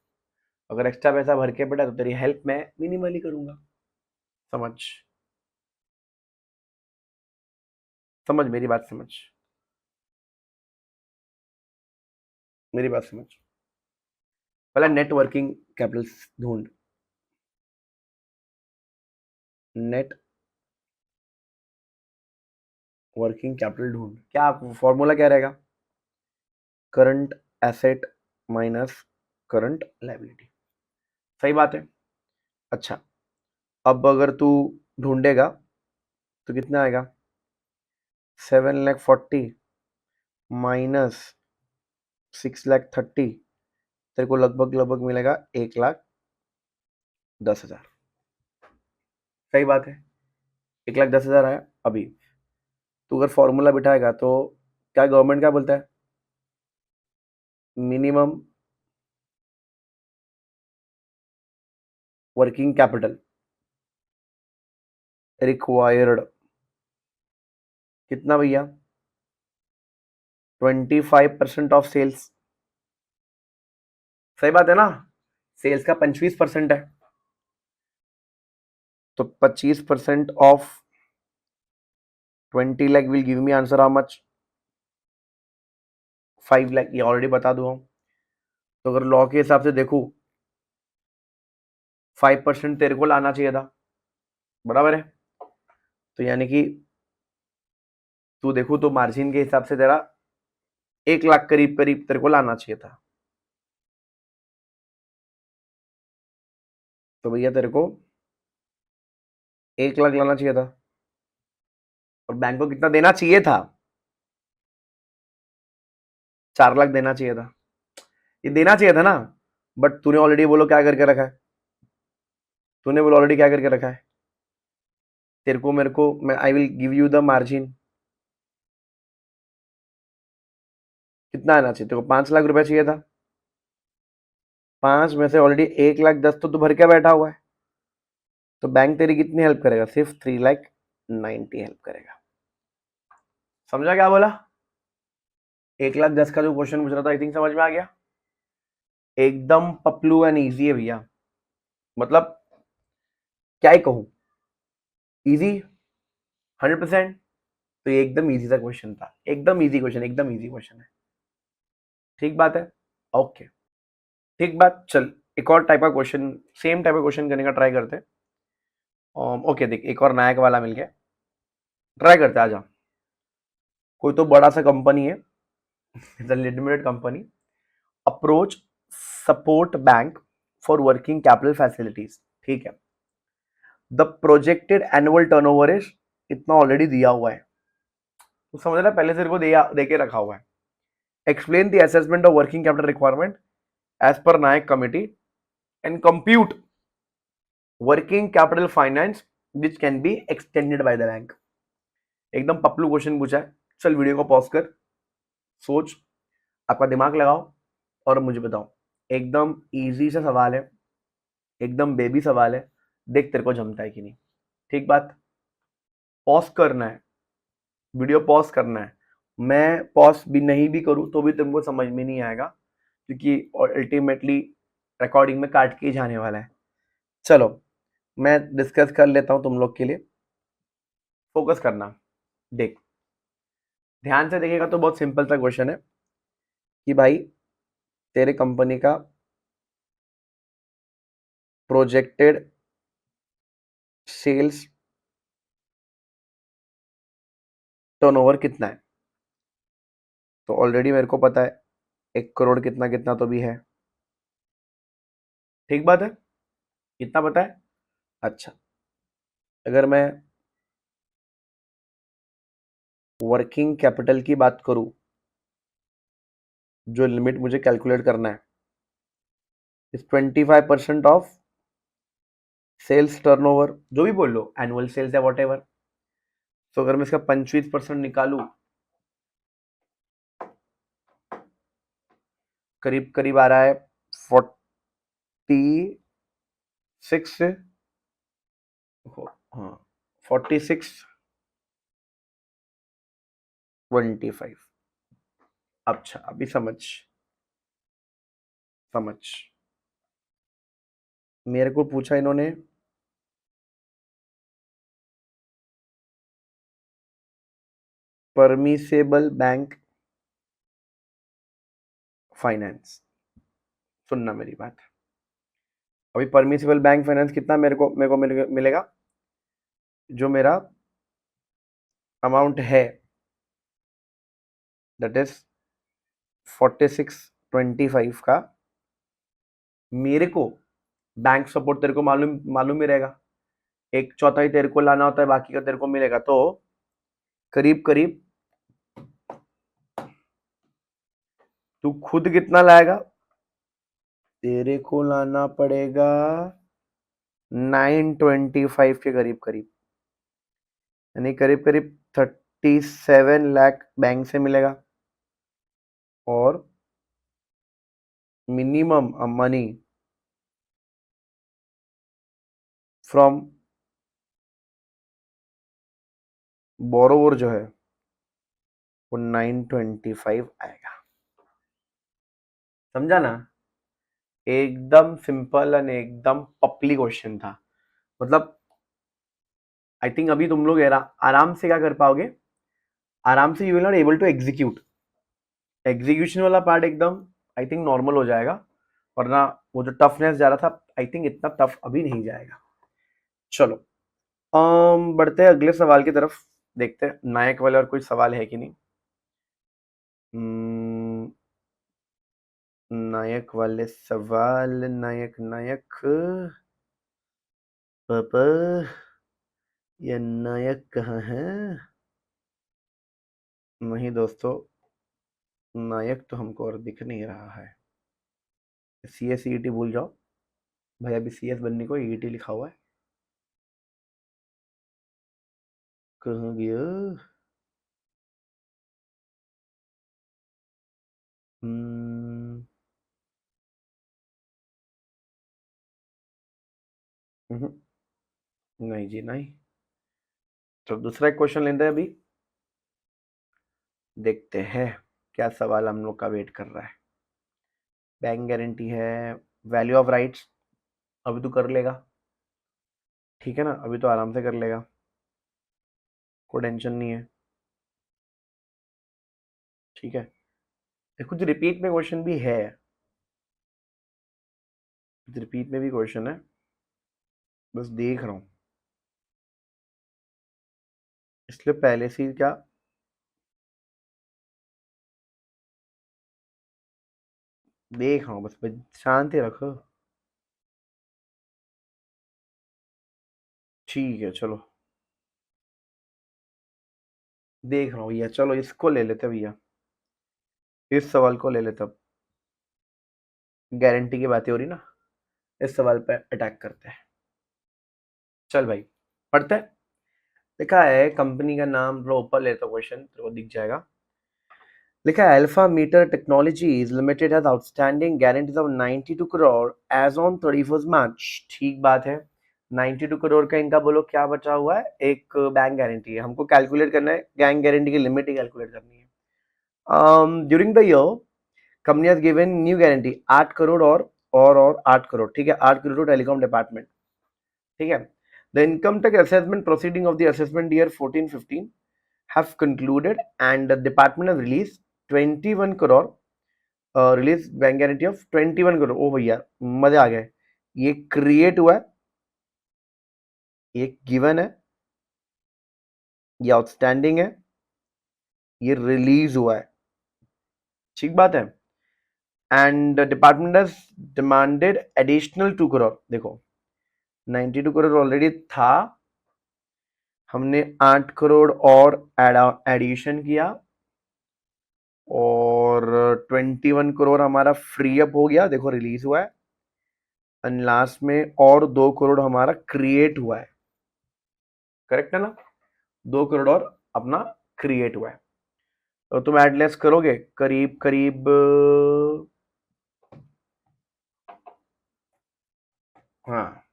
अगर एक्स्ट्रा पैसा भर के बैठा तो तेरी हेल्प मैं मिनिमली करूंगा। समझ? समझ मेरी बात, समझ मेरी बात समझ। पहले नेटवर्किंग कैपिटल ढूंढ। नेट वर्किंग कैपिटल ढूंढ। क्या फॉर्मूला क्या रहेगा? Current asset minus current liability. सही बात है। अच्छा, अब अगर तू ढूंढेगा तो कितना आएगा? 7,40,000 माइनस 6,30,000, तेरे को लगभग लगभग मिलेगा 1,10,000। सही बात है, 1,10,000 आया। अभी तू अगर फॉर्मूला बिठाएगा तो क्या गवर्नमेंट क्या बोलता है? मिनिमम वर्किंग कैपिटल रिक्वायर्ड कितना भैया? 25% ऑफ सेल्स। सही बात है ना? सेल्स का 25% है तो 25% of 20 lakh will give me answer how much? 5 lakh, ये ऑलरेडी बता दूँ। तो अगर लॉ के हिसाब से देखूँ 5% तेरे को लाना चाहिए था, बराबर है। तो यानी कि तू देखूँ तो मार्जिन के हिसाब से तेरा 1 लाख करीब करीब तेरे को लाना चाहिए था। तो भैया तेरे को 1 लाख लाना चाहिए था और बैंक को कितना देना चाहिए था? 4 लाख देना चाहिए था। ये देना चाहिए था ना, बट तूने ऑलरेडी बोलो क्या करके रखा है, तूने बोलो ऑलरेडी क्या करके रखा है। तेरे को मेरे को मैं आई will give you the margin, कितना आना चाहिए तेरे को? 5 लाख रुपए चाहिए था। 5 में से ऑलरेडी 1 लाख 10 तो तू भर के बैठा हुआ है, तो बैंक तेरी कितनी हेल्प करेगा? सिर्फ 3 लाख 90 हेल्प करेगा। समझा क्या बोला? 1 लाख 10 का जो क्वेश्चन पूछ रहा था, आई थिंक समझ में आ गया। एकदम पपलू एंड ईजी है भैया, मतलब क्या ही कहूं, इजी 100%। तो ये एकदम इजी सा क्वेश्चन था, एकदम इजी क्वेश्चन, एकदम इजी क्वेश्चन है। ठीक बात है, ओके ठीक बात। चल एक और टाइप का क्वेश्चन, सेम टाइप का क्वेश्चन करने का ट्राई करते हैं। ओके देख, एक और नायक वाला मिल गया, ट्राई करते हैं। आजा, कोई तो बड़ा सा कंपनी है, limited company, approach support bank for working capital facilities. ठीक है, the projected annual turnover is, इतना ऑलरेडी दिया हुआ है, तो समझ रहा है, पहले से को दिया दे के रखा हुआ है। Explain the assessment of working capital requirement as पर Nayak committee and compute working capital finance which can be extended by the bank. एकदम पपलू क्वेश्चन पूछा है। चल वीडियो को पॉज कर, सोच, आपका दिमाग लगाओ और मुझे बताओ। एकदम इजी सा सवाल है, एकदम बेबी सवाल है, देख तेरे को जमता है कि नहीं। ठीक बात, पॉज करना है, वीडियो पॉज करना है। मैं पॉज भी नहीं भी करूं तो भी तुमको समझ में नहीं आएगा, क्योंकि अल्टीमेटली रिकॉर्डिंग में काट के ही जाने वाला है। चलो मैं डिस्कस कर लेता हूं तुम लोग के लिए, फोकस करना। देख ध्यान से देखेगा तो बहुत सिंपल सा क्वेश्चन है कि भाई तेरे कंपनी का प्रोजेक्टेड सेल्स टर्नओवर कितना है। तो ऑलरेडी मेरे को पता है 1 करोड़ कितना कितना तो भी है। ठीक बात है, कितना पता है? अच्छा, अगर मैं वर्किंग कैपिटल की बात करूं, जो लिमिट मुझे कैलकुलेट करना है, इस 25% ऑफ सेल्स टर्नओवर, जो भी बोल लो, एनुअल सेल्स या वॉट एवर। तो अगर मैं इसका 25% निकालू, करीब करीब आ रहा है 46, हाँ 4625। अच्छा अभी समझ, समझ, मेरे को पूछा इन्होंने परमिसेबल बैंक फाइनेंस। सुनना मेरी बात, अभी परमिसेबल बैंक फाइनेंस कितना मेरे को मिलेगा, जो मेरा अमाउंट है दैट इज 4625 का, मेरे को बैंक सपोर्ट तेरे को मालूम मालूम ही रहेगा, 1/4 तेरे को लाना होता है, बाकी का तेरे को मिलेगा। तो करीब करीब तू खुद कितना लाएगा? तेरे को लाना पड़ेगा 925 के करीब करीब, यानी करीब करीब 37 लाख बैंक से मिलेगा, और मिनिमम मनी फ्रॉम बोरोवर जो है वो 925 आएगा। समझा ना? एकदम सिंपल एंड एकदम पपली क्वेश्चन था। मतलब आई थिंक अभी तुम लोग आराम से क्या कर पाओगे, आराम से you will not able to execute. Execution वाला पार्ट एकदम आई थिंक नॉर्मल हो जाएगा, वरना वो जो टफनेस जा रहा था आई थिंक इतना टफ अभी नहीं जाएगा। चलो बढ़ते हैं अगले सवाल की तरफ, देखते हैं नायक वाले और कोई सवाल है कि नहीं। नायक वाले सवाल, नायक नायक पापा, ये नायक कहाँ है? नहीं दोस्तों, नायक तो हमको और दिख नहीं रहा है। सी एस ई टी भूल जाओ भाई, अभी सी एस बनने को ई टी लिखा हुआ है। कहाँ गया? हम्म, हम्म, नहीं जी नहीं। तो दूसरा एक क्वेश्चन लेते हैं अभी, देखते हैं क्या सवाल हम लोग का वेट कर रहा है। बैंक गारंटी है, वैल्यू ऑफ राइट्स अभी तो कर लेगा, ठीक है ना, अभी तो आराम से कर लेगा, कोई टेंशन नहीं है, ठीक है। कुछ रिपीट में क्वेश्चन भी है, कुछ रिपीट में भी क्वेश्चन है, बस देख रहा हूँ, इसलिए पहले से ही क्या देख रहा हूँ, बस शांति रखो। ठीक है चलो, देख रहा हूँ भैया, चलो इसको ले लेते हैं भैया, इस सवाल को ले लेते अब, गारंटी की बातें हो रही ना, इस सवाल पे अटैक करते हैं। चल भाई पढ़ते हैं। लिखा है कंपनी का नाम, लो ऊपर लेता क्वेश्चन तो वो दिख जाएगा। लिखा है alpha meter technologies limited has outstanding guarantees of 92 crore as on 31 March. ठीक बात है, 92 करोड़ का इनका बोलो क्या बचा हुआ है, एक बैंक गारंटी है, हमको कैलकुलेट करना है बैंक गारंटी की लिमिट ही कैलकुलेट करनी है। During the year company has given new guarantee 8 crore और 8 करोड़, ठीक है, 8 करोड़ टू टेलीकॉम डिपार्टमेंट, ठीक है। The income tax assessment proceeding of the assessment year 14-15 have concluded and the department has released 21 crore, release bank guarantee of 21 crore. ओ भैया मजे आ गए, ये क्रिएट हुआ है, ये गिवन है, ये आउटस्टैंडिंग है, ये रिलीज हुआ है, ठीक बात है। And department has demanded additional 2 crore. देखो 92 करोड़ ऑलरेडी था, हमने 8 करोड़ और एडिशन किया और 21 करोड़ हमारा फ्री अप हो गया, देखो रिलीज हुआ है, एंड लास्ट में और 2 करोड़ हमारा क्रिएट हुआ है, करेक्ट है ना, 2 करोड़ और अपना क्रिएट हुआ है। तो तुम एड लेस करोगे करीब करीब, हाँ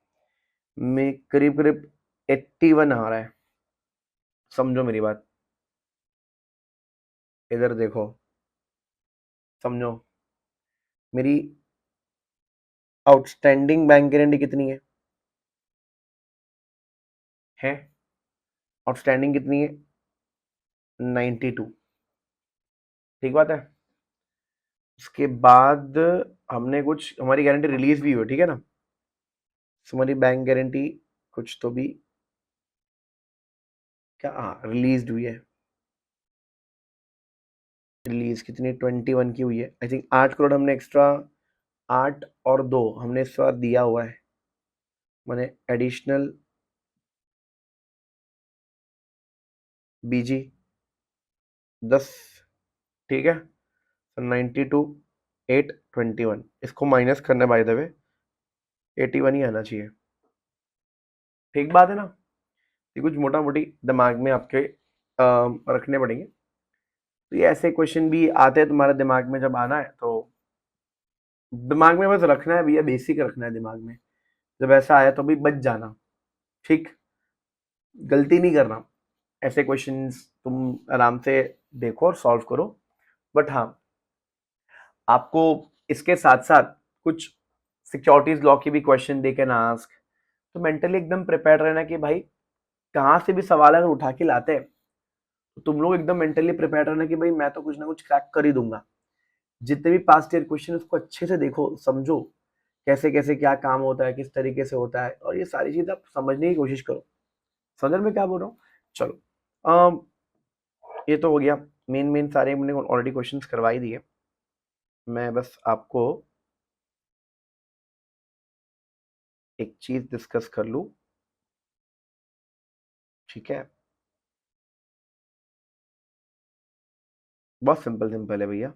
में करीब करीब 81 आ रहा है, समझो मेरी बात, इधर देखो, समझो मेरी आउटस्टैंडिंग बैंक गारंटी कितनी है आउटस्टैंडिंग कितनी है 92, ठीक बात है। उसके बाद हमने कुछ, हमारी गारंटी रिलीज भी हुई, ठीक है ना, हमारी बैंक गारंटी कुछ तो भी क्या, हाँ रिलीज हुई है, रिलीज कितनी 21 की हुई है आई थिंक, 8 करोड़ हमने एक्स्ट्रा, 8 और 2 हमने इस बार दिया हुआ है, मैंने एडिशनल बीजी 10, ठीक है, 92 8 21, इसको माइनस करने बाय द वे 81 ही आना चाहिए, ठीक बात है ना। ये कुछ मोटा मोटी दिमाग में आपके रखने पड़ेंगे, तो ये ऐसे क्वेश्चन भी आते हैं तुम्हारे दिमाग में, जब आना है तो दिमाग में बस रखना है भैया, बेसिक रखना है दिमाग में, जब ऐसा आया तो भी बच जाना, ठीक, गलती नहीं करना, ऐसे क्वेश्चंस तुम आराम से देखो और सॉल्व करो। बट हाँ, आपको इसके साथ साथ कुछ सिक्योरिटीज लॉ की भी क्वेश्चन दे के ना आस्क, तो मेंटली एकदम प्रिपेयर रहना कि भाई कहाँ से भी सवाल अगर उठा के लाते हैं तो तुम लोग एकदम मेंटली प्रिपेयर रहना कि भाई मैं तो कुछ ना कुछ क्रैक कर ही दूंगा। जितने भी पास्ट ईयर क्वेश्चन उसको अच्छे से देखो, समझो कैसे कैसे क्या काम होता है, किस तरीके से होता है, और ये सारी चीज आप समझने की कोशिश करो। समझ में क्या बोल रहा हूँ? चलो, ये तो हो गया। मेन मेन सारे मैंने ऑलरेडी क्वेश्चंस करवा ही दिए। मैं बस आपको एक चीज डिस्कस कर लूं, ठीक है? बहुत सिंपल सिंपल है भैया।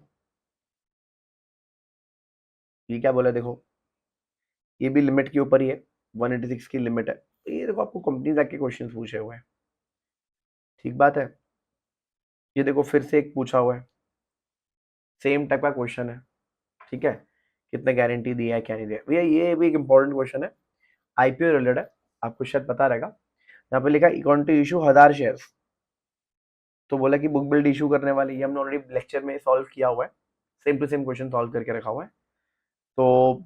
ये क्या बोला देखो, ये भी लिमिट के ऊपर ही है, 186 की लिमिट है। तो ये देखो आपको कंपनी जाके क्वेश्चन पूछे हुए हैं, ठीक बात है। ये देखो फिर से एक पूछा हुआ है, सेम टाइप का क्वेश्चन है, ठीक है? कितने गारंटी दिया है क्या नहीं दिया भैया, ये भी एक इंपॉर्टेंट क्वेश्चन है, आईपीओ रिलेटेड है, आपको शायद पता रहेगा। यहाँ पे लिखा इक्वान टू इशू 1000 शेयर्स। तो बोला कि बुक बिल्ड इशू करने वाले, ये हमने ऑलरेडी लेक्चर में सॉल्व किया हुआ है, same to same question solve करके रखा हुआ है। तो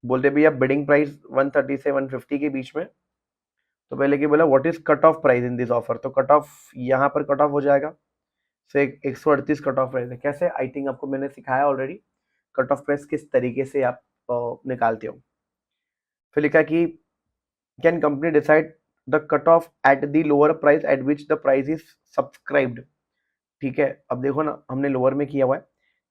बोलते भैया बिडिंग प्राइस 130 से 150 के बीच में। तो पहले की बोला what is cut off price in this offer, तो कट ऑफ यहाँ पर कट ऑफ हो जाएगा। से 138 कट ऑफ प्राइस है, कैसे? आई थिंक आपको मैंने सिखाया ऑलरेडी कट ऑफ प्राइस किस तरीके से आप निकालते हो। फिर लिखा कि can company decide the cut off at the lower price at which the price is subscribed. ठीक है, अब देखो ना हमने लोअर में किया हुआ है।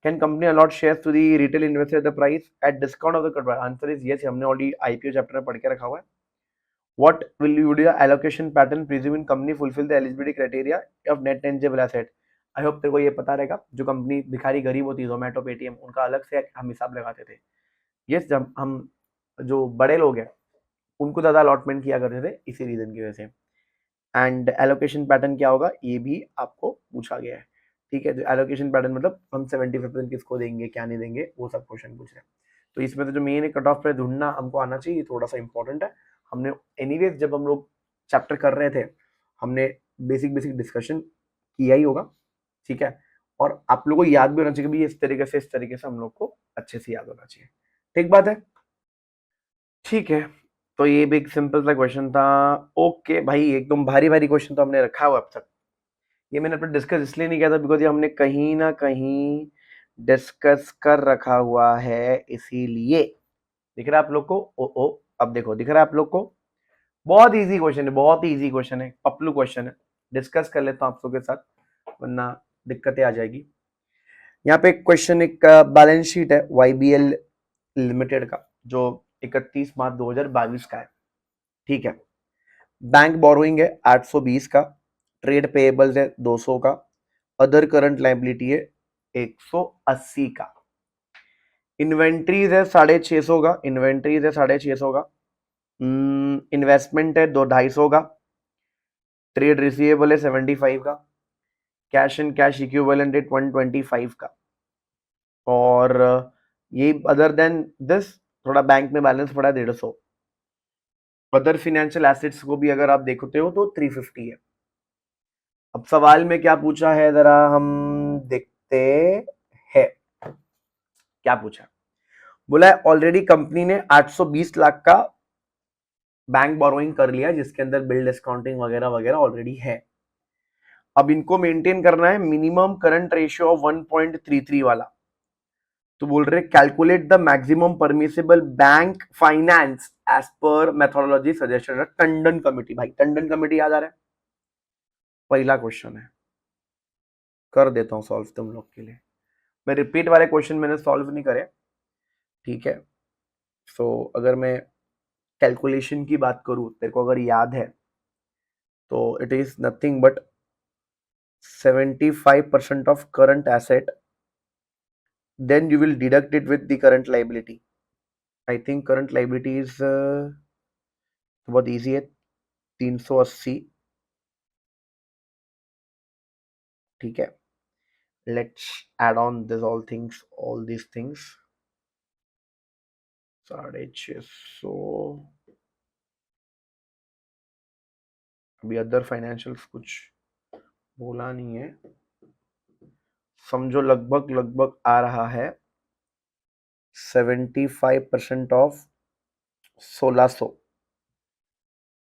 Can company allot shares to the retail investor the price at discount of the cut, answer is yes, हमने ऑलरेडी आईपीओ चैप्टर में पढ़ के रखा हुआ है। What will you do allocation pattern presuming company fulfil the eligibility criteria of net tangible asset. I hope तेरे को ये पता रहेगा, जो कंपनी भिखारी गरीब होती है, जोमेटो पेटीएम, उनका अलग से हम हिसाब लगाते थे। यस, जब हम जो बड़े लोग हैं उनको ज्यादा अलॉटमेंट किया करते थे इसी रीजन की वजह से। एंड एलोकेशन पैटर्न क्या होगा ये भी आपको पूछा गया है, ठीक है? जो एलोकेशन पैटर्न मतलब हम 75% किसको देंगे क्या नहीं देंगे, वो सब क्वेश्चन पूछ रहे हैं। तो इसमें तो जो मेन कट ऑफ प्राइस ढूंढना हमको आना चाहिए, थोड़ा सा इंपॉर्टेंट है। हमने एनीवेज जब हम लोग चैप्टर कर रहे थे, हमने बेसिक बेसिक डिस्कशन किया ही होगा, ठीक है? और आप लोगों को याद भी होना चाहिए कि इस तरीके से हम लोग को अच्छे से याद होना चाहिए, ठीक बात है? ठीक है, तो ये भी एक सिंपल सा क्वेश्चन था। ओके भाई, एकदम भारी भारी क्वेश्चन तो हमने रखा हुआ अब तक। ये मैंने अपने डिस्कस इसलिए नहीं किया था बिकॉज ये हमने कहीं ना कहीं डिस्कस कर रखा हुआ है, इसीलिए। दिख रहा है आप लोग को? ओ ओ, अब देखो दिख रहा है आप लोग को? बहुत इजी क्वेश्चन है, बहुत ही इजी क्वेश्चन है, पपलू क्वेश्चन है। डिस्कस कर लेता हूँ आप लोग के साथ, वरना दिक्कतें आ जाएगी। यहाँ पे क्वेश्चन, एक बैलेंस शीट है YBL लिमिटेड का, जो 31 मार्च 2022 का है, ठीक है? बैंक बोरोइंग है 820 का, ट्रेड पेएबल्स है 200 का, अदर करंट लाइबिलिटी है 180 का, इन्वेंट्रीज है 650 का, इन्वेंट्रीज है 650 का, इन्वेस्टमेंट है 250 का, ट्रेड रिसीवेबल है 75 का, कैश एंड कैश इक्विवेलेंट है 125 का, और ये अदर देन दिस थोड़ा बैंक में बैलेंस पड़ा है 150। अदर फिनेंशियल एसेट्स को भी अगर आप देखते हो तो 350 है। अब सवाल में क्या पूछा है जरा हम देखते हैं, क्या पूछा? बोला है ऑलरेडी कंपनी ने 820 लाख का बैंक बोरोइंग कर लिया, जिसके अंदर बिल डिस्काउंटिंग वगैरह वगैरह ऑलरेडी है। अब इनको मेंटेन करना है मिनिमम करंट रेशियो ऑफ 1.33 वाला। तो बोल रहे calculate the maximum permissible bank finance as पर मेथोडोलॉजी सजेस्टेड टंडन कमेटी। भाई टंडन कमेटी याद आ रहा है? पहला क्वेश्चन है, कर देता हूं सॉल्व तुम लोग के लिए। मैं रिपीट वाले क्वेश्चन मैंने सॉल्व नहीं करे, ठीक है? सो अगर मैं कैलकुलेशन की बात करूं, तेरे को अगर याद है तो it is nothing but 75% of current asset, then you will deduct it with the current liability. I think current liability is बहुत easy है, 380, ठीक है? Let's add on this all these things, 650। अभी अदर फाइनेंशियल्स कुछ बोला नहीं है, समझो लगभग लगभग आ रहा है 75% ऑफ 1600,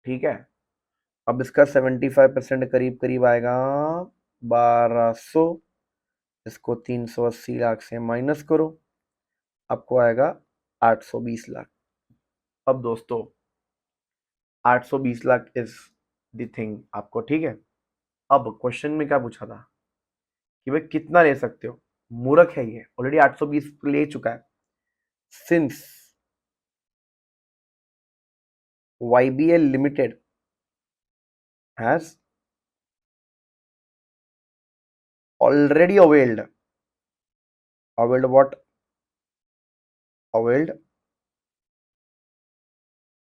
ठीक है? अब इसका 75% करीब करीब आएगा 1200, इसको 380 लाख से माइनस करो, आपको आएगा 820 लाख। अब दोस्तों 820 लाख इज द थिंग आपको, ठीक है। अब क्वेश्चन में क्या पूछा था कि भाई कितना ले सकते हो, मूर्ख है ये, ऑलरेडी 820 ले चुका है। Since YBL Limited has already availed what? Availed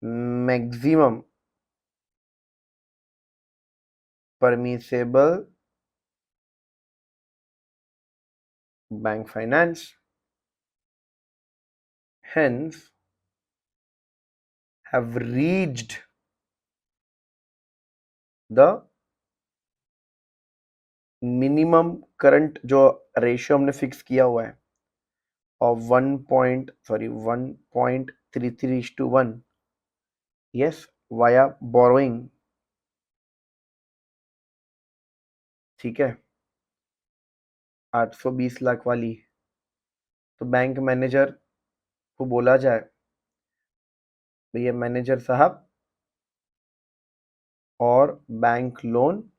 maximum permissible bank finance, hence have reached the minimum current जो रेशियो हमने फिक्स किया हुआ है ऑफ 1.33:1, यस, वाया बोरोइंग, ठीक है, 820 लाख वाली। तो बैंक मैनेजर को बोला जाए, भैया मैनेजर साहब, और बैंक लोन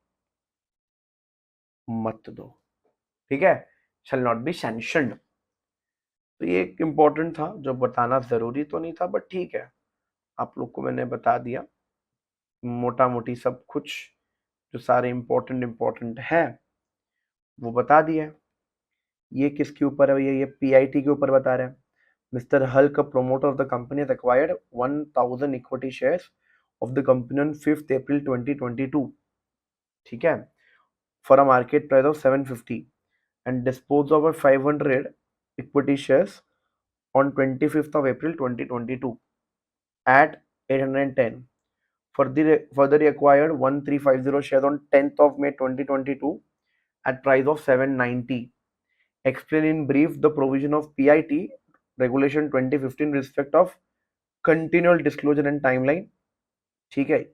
मत दो, ठीक है, शैल नॉट बी सैंक्शनड। तो ये एक इम्पोर्टेंट था जो बताना जरूरी तो नहीं था, बट ठीक है, आप लोग को मैंने बता दिया मोटा मोटी सब कुछ, जो सारे इम्पोर्टेंट है वो बता दिया। ये किसके ऊपर है भैया, ये PIT के ऊपर बता रहे हैं। Mister Hulk, promoter of the company, has acquired 1000 equity shares of the company on 5th April 2022, ठीक है, for a market price of 750 and disposed of 500 equity shares on 25th of April 2022 at 810. Further acquired 1350 shares on 10th of May 2022 at price of 790. Explain in brief the provision of PIT Regulation 2015 respect of continual disclosure and timeline, ठीक है।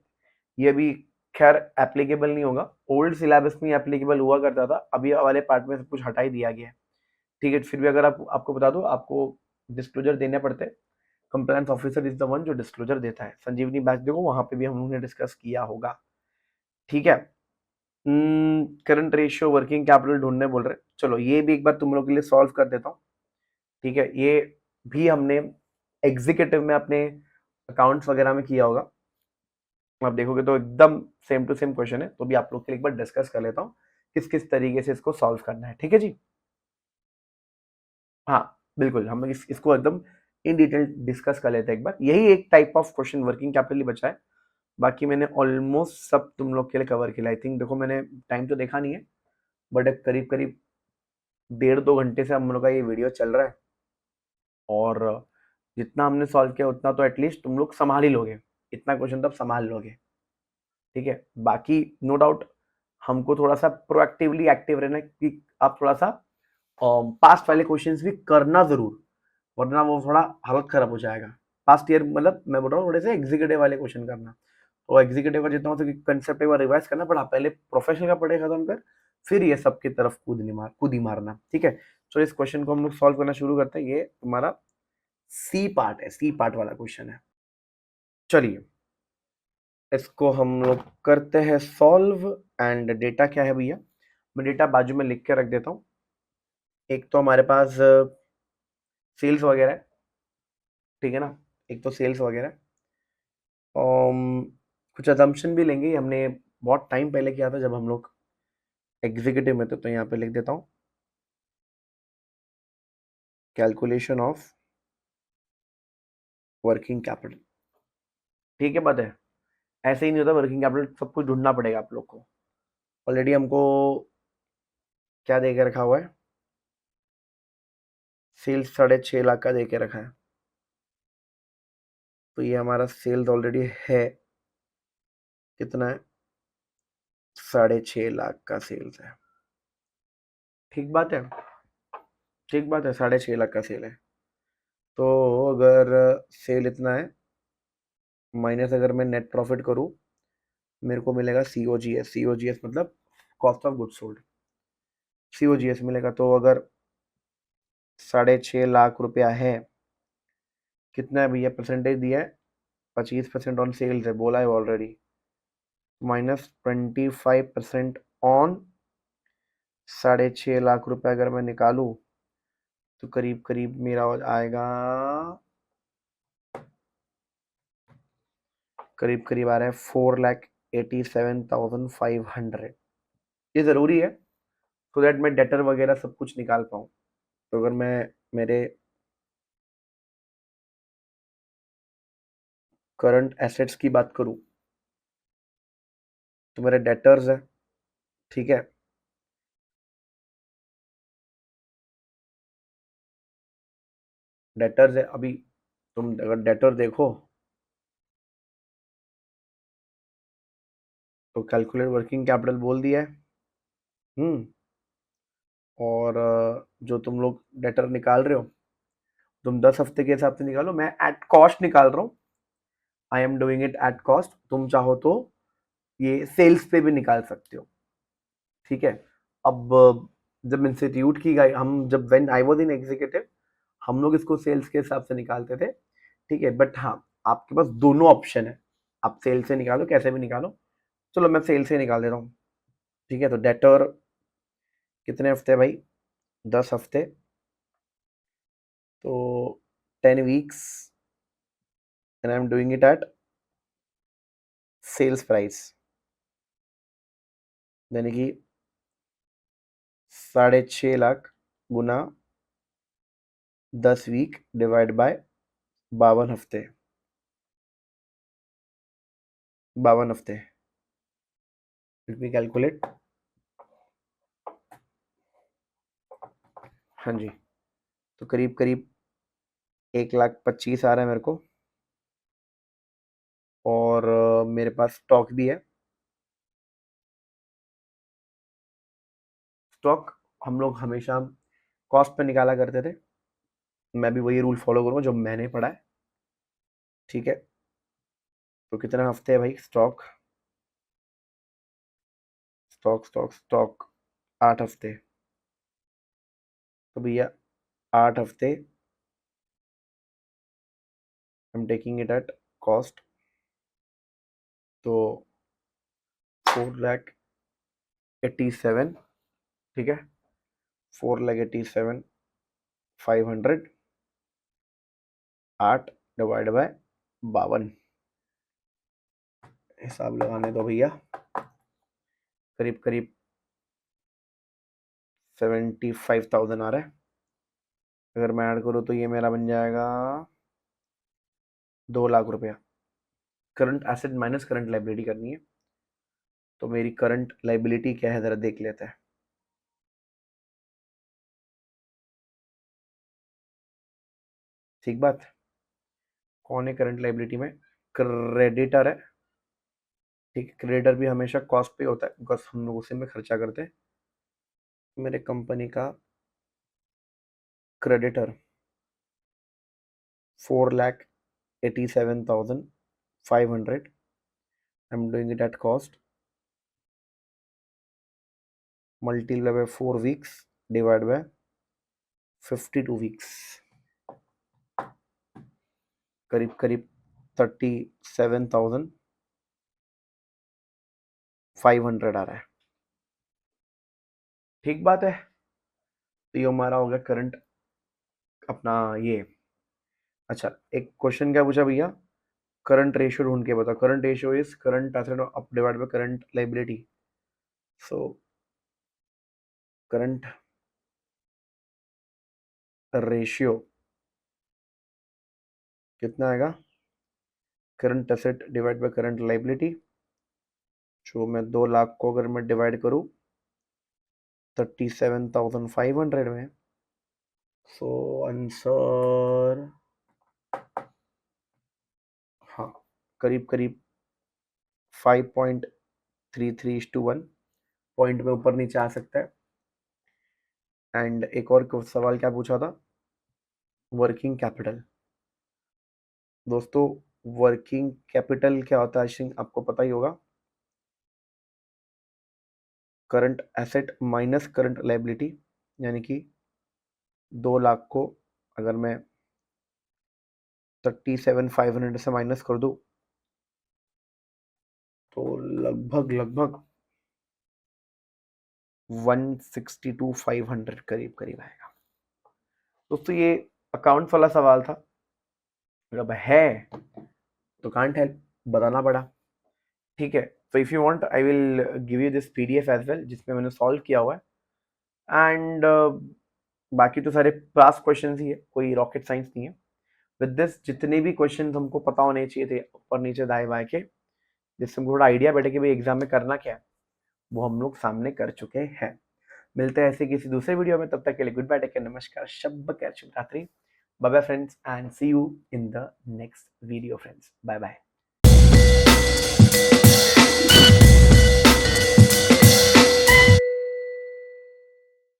ये भी खैर applicable नहीं होगा, old syllabus में applicable हुआ करता था, अभी वाले पार्ट में सब कुछ हटा ही दिया गया है, ठीक है। फिर भी अगर आपको बता दो, आपको डिस्क्लोजर देने पड़ते हैं। Compliance officer is the one जो डिस्क्लोजर देता है। संजीवनी बैच देखो, वहां पे भी हम लोगों ने डिस्कस किया होगा, ठीक है। करंट रेशियो वर्किंग कैपिटल ढूंढने बोल रहे, चलो ये भी एक बार तुम लोग के लिए सॉल्व कर देता हूँ, ठीक है। ये भी हमने एग्जीक्यूटिव में अपने अकाउंट्स वगैरह में किया होगा, आप देखोगे तो एकदम सेम टू सेम क्वेश्चन है। तो भी आप लोग के लिए एक बार डिस्कस कर लेता हूँ किस किस तरीके से इसको सॉल्व करना है, ठीक है जी। हाँ बिल्कुल, हम लोग इसको एकदम इन डिटेल डिस्कस कर लेते हैं एक बार। यही एक type of question working capital बचा है, बाकी मैंने ऑलमोस्ट सब तुम लोग के लिए कवर किया। आई थिंक देखो मैंने टाइम तो देखा नहीं है, बट करीब करीब 1.5-2 घंटे से हम लोग का ये वीडियो चल रहा है, और जितना हमने सॉल्व किया उतना तो एटलीस्ट तुम लोग संभाल ही लोगे, इतना क्वेश्चन तो आप संभाल लोगे, ठीक है। बाकी नो डाउट हमको थोड़ा सा प्रोएक्टिवली एक्टिव रहना है कि आप थोड़ा सा पास्ट वाले क्वेश्चंस भी करना जरूर, वरना वो थोड़ा हालत खराब हो जाएगा। पास्ट ईयर मतलब मैं बोल रहा हूँ थोड़े से एग्जीक्यूटिव वाले क्वेश्चन करना, तो एग्जीक्यूटिव का जितना हो सके कंसेप्ट एक बार रिवाइज करना पड़ा, पहले प्रोफेशनल का पढ़े खत्म कर, फिर ये सब की तरफ कूदी मारना, ठीक है। तो इस क्वेश्चन को हम लोग सॉल्व करना शुरू करते हैं। ये तुम्हारा सी पार्ट है, सी पार्ट वाला क्वेश्चन है। चलिए इसको हम लोग करते हैं सॉल्व। एंड डेटा क्या है भैया, मैं डेटा बाजू में लिख के रख देता हूँ। एक तो हमारे पास सेल्स वगैरह है, ठीक है ना, एक तो सेल्स वगैरह, कुछ असम्पशन भी लेंगे, हमने बहुत टाइम पहले किया था जब हम लोग एग्जीक्यूटिव में थे। तो यहाँ पे लिख देता हूँ कैलकुलेशन ऑफ वर्किंग कैपिटल, ठीक है। बात है ऐसे ही नहीं होता, वर्किंग कैपिटल सब कुछ ढूंढना पड़ेगा आप लोग को। ऑलरेडी हमको क्या दे के रखा हुआ है, सेल्स 6.5 लाख का दे के रखा है, तो ये हमारा सेल्स ऑलरेडी है, कितना है, 6.5 लाख का सेल्स है, ठीक बात है, ठीक बात है, 6.5 लाख का सेल है। तो अगर सेल इतना है, माइनस अगर मैं नेट प्रॉफिट करूं, मेरे को मिलेगा COGS। COGS मतलब cost of goods sold, COGS मिलेगा। तो अगर 6.5 लाख रुपया है, कितना है भैया परसेंटेज दिया है, 25% ऑन सेल्स है, बोला है ऑलरेडी, -25% ऑन 6.5 लाख रुपए अगर मैं निकालूं तो करीब करीब मेरा आएगा, करीब करीब आ रहा है 4,87,500। ये ज़रूरी है so दैट मैं डेटर वगैरह सब कुछ निकाल पाऊँ। तो अगर मैं मेरे करंट एसेट्स की बात करूँ तो मेरे डेटर्स है, ठीक है, डेटर्स है। अभी तुम अगर डेटर देखो तो कैलकुलेट वर्किंग कैपिटल बोल दिया है। और जो तुम लोग डेटर निकाल रहे हो, तुम 10 हफ्ते के हिसाब से निकालो, मैं एट कॉस्ट निकाल रहा हूँ। आई am doing it at cost. तुम चाहो तो ये सेल्स पे भी निकाल सकते हो, ठीक है। अब जब इंस्टीट्यूट की गई, हम जब when I was in executive, हम लोग इसको सेल्स के हिसाब से निकालते थे, ठीक है। बट हाँ, आपके पास दोनों ऑप्शन है, आप सेल से निकालो, कैसे भी निकालो। चलो मैं सेल से निकाल दे रहा हूँ, ठीक है। तो डेटर कितने हफ्ते भाई, 10 हफ्ते, तो 10 weeks, and I am doing it at sales price, यानी कि 6.5 लाख गुना 10 वीक डिवाइड बाय 52 हफ्ते, 52 हफ्ते। Let me calculate. हाँ जी, तो करीब करीब 1,25,000 आ रहा है मेरे को। और मेरे पास स्टॉक भी है। स्टॉक हम लोग हमेशा कॉस्ट पे निकाला करते थे, मैं भी वही रूल फॉलो करूँगा जो मैंने पढ़ा है, ठीक है। तो कितना हफ्ते है भाई स्टॉक, स्टॉक स्टॉक स्टॉक 8 हफ्ते। तो भैया 8 हफ्ते, I am taking it at cost, तो 4,87,000, ठीक है, 4,87,500, 8 डिवाइड बाय 52, हिसाब लगाने दो भैया, करीब करीब 75,000 आ रहा है। अगर मैं ऐड करूँ तो ये मेरा बन जाएगा 2 लाख रुपया। Current asset minus current liability करनी है, तो मेरी करंट लाइबिलिटी क्या है ज़रा देख लेते हैं। ठीक बात, कौन है करंट लाइबिलिटी में, क्रेडिटर है, ठीक। क्रेडिटर भी हमेशा कॉस्ट पे होता है बिकॉज हम लोग उसी में खर्चा करते हैं। मेरे कंपनी का creditor 4,87,500, I am doing it at cost, multiply by 4 weeks divide by 52 weeks, करीब करीब 37,500 आ रहा है। ठीक बात है। तो ये हमारा हो गया करंट अपना ये। अच्छा, एक क्वेश्चन क्या पूछा भैया, करंट रेशियो ढूंढ के बताओ। Current ratio is current asset up divide by current liability. So current ratio कितना आएगा, current asset divide by current liability, जो मैं 2 लाख को अगर मैं डिवाइड करूँ 37,500 में, सो आंसर, हाँ, करीब करीब 5.33:1 पॉइंट में ऊपर नीचे आ सकता है। एंड एक और सवाल क्या पूछा था, वर्किंग कैपिटल। दोस्तों वर्किंग कैपिटल क्या होता है, आई थिंक आपको पता ही होगा। Current asset minus current liability, यानी कि 2 लाख को अगर मैं 37,500 से माइनस कर दूं तो लगभग 162,500 करीब करीब आएगा। दोस्तों ये अकाउंट वाला सवाल था, जब है तो कांट हेल्प, बताना पड़ा। ठीक है, तो if you want I will give you this PDF as well, जिसमें मैंने सॉल्व किया हुआ है। एंड बाकी तो सारे पास क्वेश्चन ही है, कोई रॉकेट साइंस नहीं है। विद दिस जितने भी क्वेश्चन हमको पता होने चाहिए थे ऊपर नीचे दाएं बाएं के, जिससे हमको थोड़ा आइडिया बैठे कि भाई एग्जाम में करना क्या है, वो हम लोग सामने कर चुके हैं। मिलते हैं ऐसे किसी दूसरे वीडियो में, तब तक के लिए गुड बाय, टेक केयर, नमस्कार, शब्ब खैर, शुभ रात्रि, bye bye friends, and see you in the next video friends, bye bye.